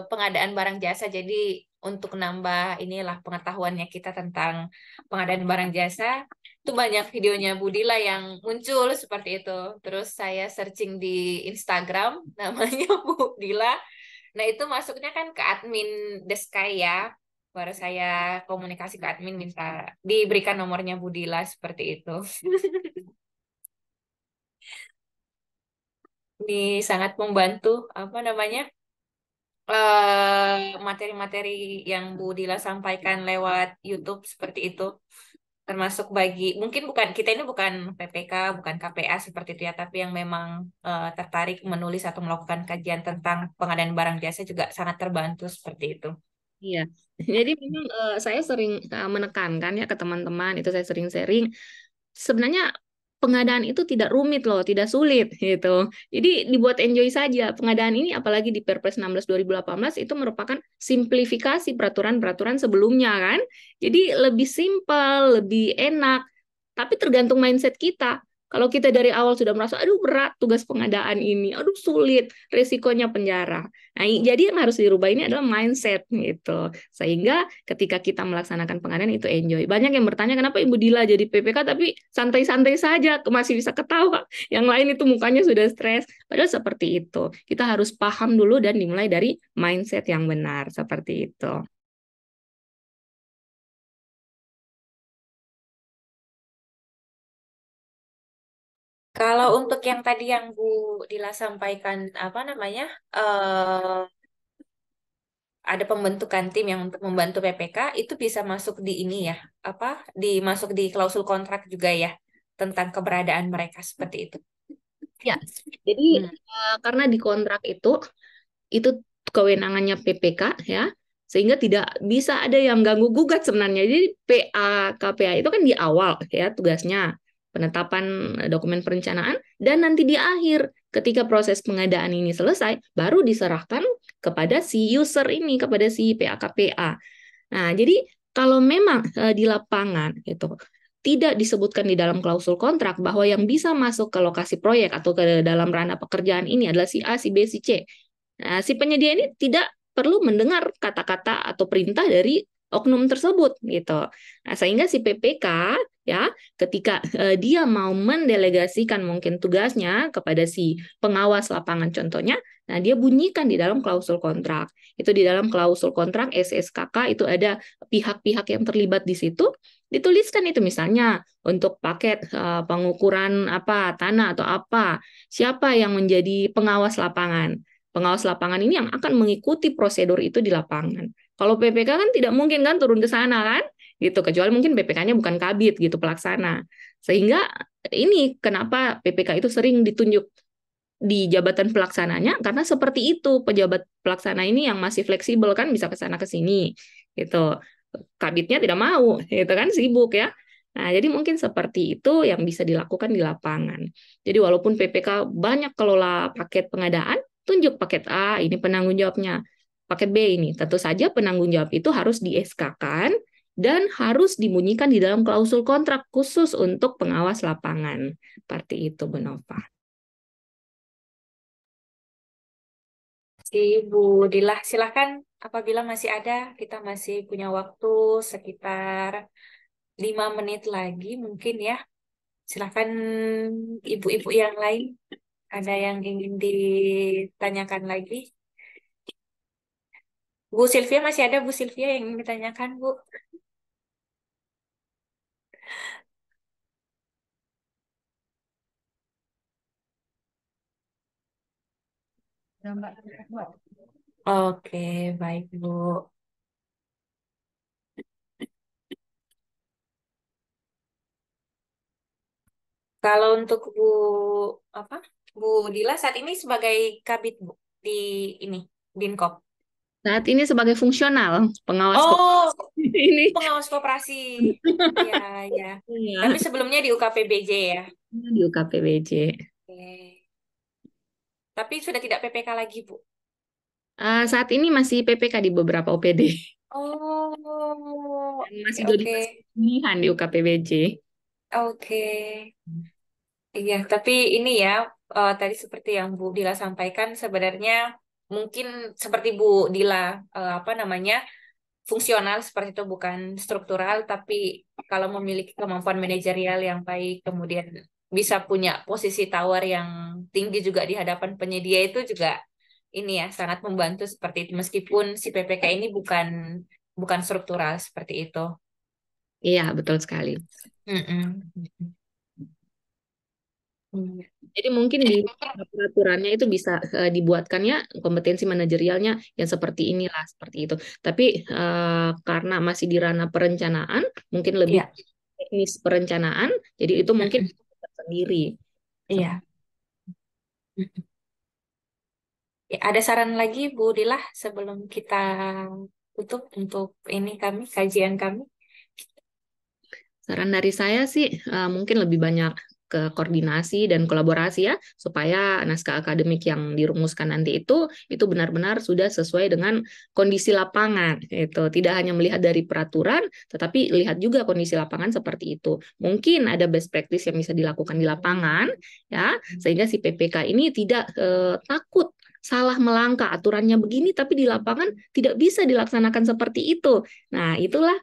pengadaan barang jasa. Jadi untuk nambah inilah pengetahuannya kita tentang pengadaan barang jasa, itu banyak videonya Bu Dila yang muncul seperti itu. Terus saya searching di Instagram, namanya Bu Dila. Nah itu masuknya kan ke admin Deskai ya. Baru saya komunikasi ke admin minta diberikan nomornya Bu Dila seperti itu. Ini sangat membantu apa namanya, materi-materi yang Bu Dila sampaikan lewat YouTube seperti itu. termasuk mungkin kita ini bukan PPK, bukan KPA seperti itu ya, tapi yang memang tertarik menulis atau melakukan kajian tentang pengadaan barang jasa juga sangat terbantu seperti itu. Iya, jadi memang saya sering menekankan ya ke teman-teman, itu saya sering sharing, sebenarnya pengadaan itu tidak rumit loh, tidak sulit gitu. Jadi dibuat enjoy saja. Pengadaan ini apalagi di Perpres 16 2018 itu merupakan simplifikasi peraturan-peraturan sebelumnya kan. Jadi lebih simpel, lebih enak. Tapi tergantung mindset kita. Kalau kita dari awal sudah merasa, aduh berat tugas pengadaan ini, aduh sulit, resikonya penjara. Nah, jadi yang harus dirubah ini adalah mindset gitu. Sehingga ketika kita melaksanakan pengadaan itu enjoy. Banyak yang bertanya kenapa Ibu Dila jadi PPK tapi santai-santai saja, masih bisa ketawa. Yang lain itu mukanya sudah stres. Padahal seperti itu. Kita harus paham dulu dan dimulai dari mindset yang benar seperti itu. Kalau untuk yang tadi yang Bu Dila sampaikan, apa namanya, ada pembentukan tim yang untuk membantu PPK, itu bisa masuk di ini ya, masuk di klausul kontrak juga ya, tentang keberadaan mereka seperti itu. Ya, jadi karena di kontrak itu kewenangannya PPK ya, sehingga tidak bisa ada yang ganggu gugat sebenarnya. Jadi PA KPA itu kan di awal ya tugasnya penetapan dokumen perencanaan, dan nanti di akhir ketika proses pengadaan ini selesai baru diserahkan kepada si user ini, kepada si PA KPA. Nah, jadi kalau memang di lapangan itu tidak disebutkan di dalam klausul kontrak bahwa yang bisa masuk ke lokasi proyek atau ke dalam ranah pekerjaan ini adalah si A, si B, si C. Nah, si penyedia ini tidak perlu mendengar kata-kata atau perintah dari oknum tersebut gitu. Nah, sehingga si PPK ya ketika dia mau mendelegasikan mungkin tugasnya kepada si pengawas lapangan contohnya, nah dia bunyikan di dalam klausul kontrak. Itu di dalam klausul kontrak SSKK itu ada pihak-pihak yang terlibat di situ, dituliskan itu misalnya untuk paket pengukuran apa tanah atau apa, siapa yang menjadi pengawas lapangan. Pengawas lapangan ini yang akan mengikuti prosedur itu di lapangan. Kalau PPK kan tidak mungkin kan turun ke sana kan, gitu. Kecuali mungkin PPK-nya bukan kabit gitu pelaksana. Sehingga ini kenapa PPK itu sering ditunjuk di jabatan pelaksananya, karena seperti itu pejabat pelaksana ini yang masih fleksibel kan bisa ke sana ke sini gitu. Kabitnya tidak mau, gitu kan sibuk ya. Nah, jadi mungkin seperti itu yang bisa dilakukan di lapangan. Jadi walaupun PPK banyak kelola paket pengadaan, tunjuk paket A, ini penanggung jawabnya. Paket B ini, tentu saja penanggung jawab itu harus di SK-kan dan harus dibunyikan di dalam klausul kontrak khusus untuk pengawas lapangan. Seperti itu, Bu Nova. Bu Dila, silakan apabila masih ada, kita masih punya waktu sekitar 5 menit lagi mungkin ya. Silakan ibu-ibu yang lain, ada yang ingin ditanyakan lagi? Bu Sylvia, masih ada Bu Sylvia yang ingin ditanyakan, Bu? Oke, baik Bu. Kalau untuk Bu Dila saat ini sebagai kabit Bu di ini Dinkop. Saat ini sebagai fungsional pengawas Oh, ini. pengawas koperasi. Iya, iya. Iya, Tapi sebelumnya di UKPBJ ya. di UKPBJ. Oke. Tapi sudah tidak PPK lagi, Bu. Saat ini masih PPK di beberapa OPD. Oh, Dan masih oke, jadi pemilihan di UKPBJ. oke. Iya, tapi ini ya, tadi seperti yang Bu Dila sampaikan, sebenarnya mungkin seperti Bu Dila, apa namanya, fungsional seperti itu, bukan struktural, tapi kalau memiliki kemampuan manajerial yang baik, kemudian bisa punya posisi tawar yang tinggi juga di hadapan penyedia itu juga ini ya, sangat membantu seperti itu, meskipun si PPK ini bukan bukan struktural seperti itu. Iya, betul sekali. Mm-mm. Jadi mungkin di peraturannya itu bisa dibuatkannya kompetensi manajerialnya yang seperti inilah, seperti itu. Tapi karena masih di ranah perencanaan, mungkin lebih Iya. teknis perencanaan, jadi itu mungkin tersendiri. Iya. Ya, ada saran lagi Bu Dilah sebelum kita tutup untuk ini kajian kami? Saran dari saya sih mungkin lebih banyak ke koordinasi dan kolaborasi ya, supaya naskah akademik yang dirumuskan nanti itu benar-benar sudah sesuai dengan kondisi lapangan. Itu tidak hanya melihat dari peraturan, tetapi lihat juga kondisi lapangan seperti itu. Mungkin ada best practice yang bisa dilakukan di lapangan ya, sehingga si PPK ini tidak takut salah melangkah, aturannya begini tapi di lapangan tidak bisa dilaksanakan seperti itu. Nah, itulah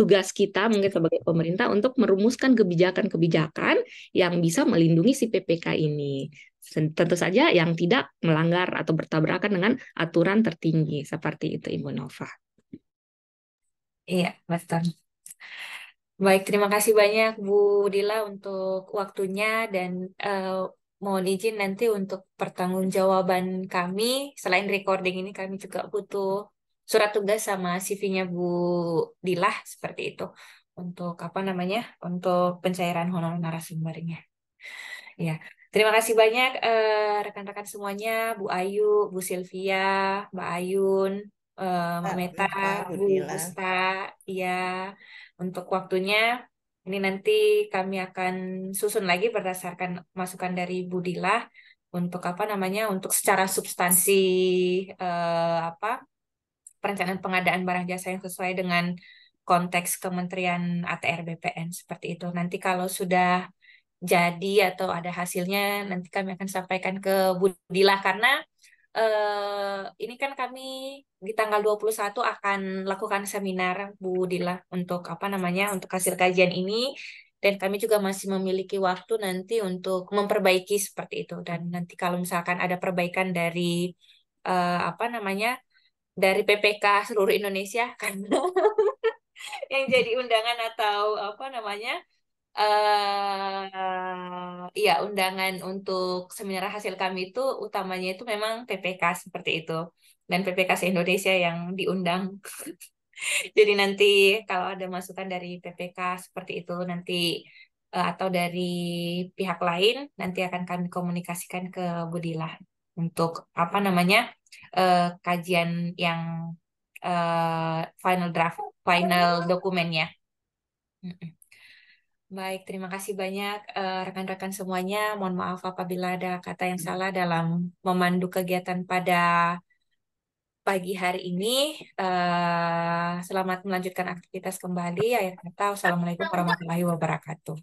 tugas kita mungkin sebagai pemerintah untuk merumuskan kebijakan-kebijakan yang bisa melindungi si PPK ini. Tentu saja yang tidak melanggar atau bertabrakan dengan aturan tertinggi. Seperti itu, Ibu Nova. Iya, betul. Baik, terima kasih banyak Bu Dila untuk waktunya dan mohon izin nanti untuk pertanggungjawaban kami. Selain recording ini kami juga butuh surat tugas sama CV-nya Bu Dilah seperti itu untuk apa namanya? Untuk pencairan honorer narasumbernya. Ya, terima kasih banyak rekan-rekan semuanya, Bu Ayu, Bu Sylvia, Mbak Ayun, Mbak Mbak Meta, Nova, Bu Bu Dila. Gusta, ya, untuk waktunya. Ini nanti kami akan susun lagi berdasarkan masukan dari Bu Dila untuk apa namanya, untuk secara substansi apa perencanaan pengadaan barang jasa yang sesuai dengan konteks Kementerian ATR BPN seperti itu. Nanti kalau sudah jadi atau ada hasilnya nanti kami akan sampaikan ke Bu Dila karena ini kan kami di tanggal 21 akan lakukan seminar Bu Dila untuk apa namanya untuk hasil kajian ini dan kami juga masih memiliki waktu nanti untuk memperbaiki seperti itu dan nanti kalau misalkan ada perbaikan dari apa namanya dari PPK seluruh Indonesia karena yang jadi undangan atau apa namanya iya, undangan untuk seminar hasil kami itu utamanya itu memang PPK seperti itu. Dan PPK se-Indonesia yang diundang. Jadi nanti kalau ada masukan dari PPK seperti itu nanti atau dari pihak lain nanti akan kami komunikasikan ke Budilah untuk apa namanya kajian yang final draft, final dokumennya. Mm-mm. Baik, terima kasih banyak rekan-rekan semuanya. Mohon maaf apabila ada kata yang salah dalam memandu kegiatan pada pagi hari ini. Selamat melanjutkan aktivitas kembali. Akhir kata, wassalamualaikum warahmatullahi wabarakatuh.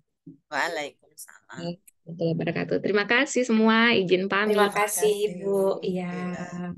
Waalaikumsalam. Baik, warahmatullahi wabarakatuh. Terima kasih semua. Izin pamit. Terima kasih, kasih, Bu. Bu Iya. Dila.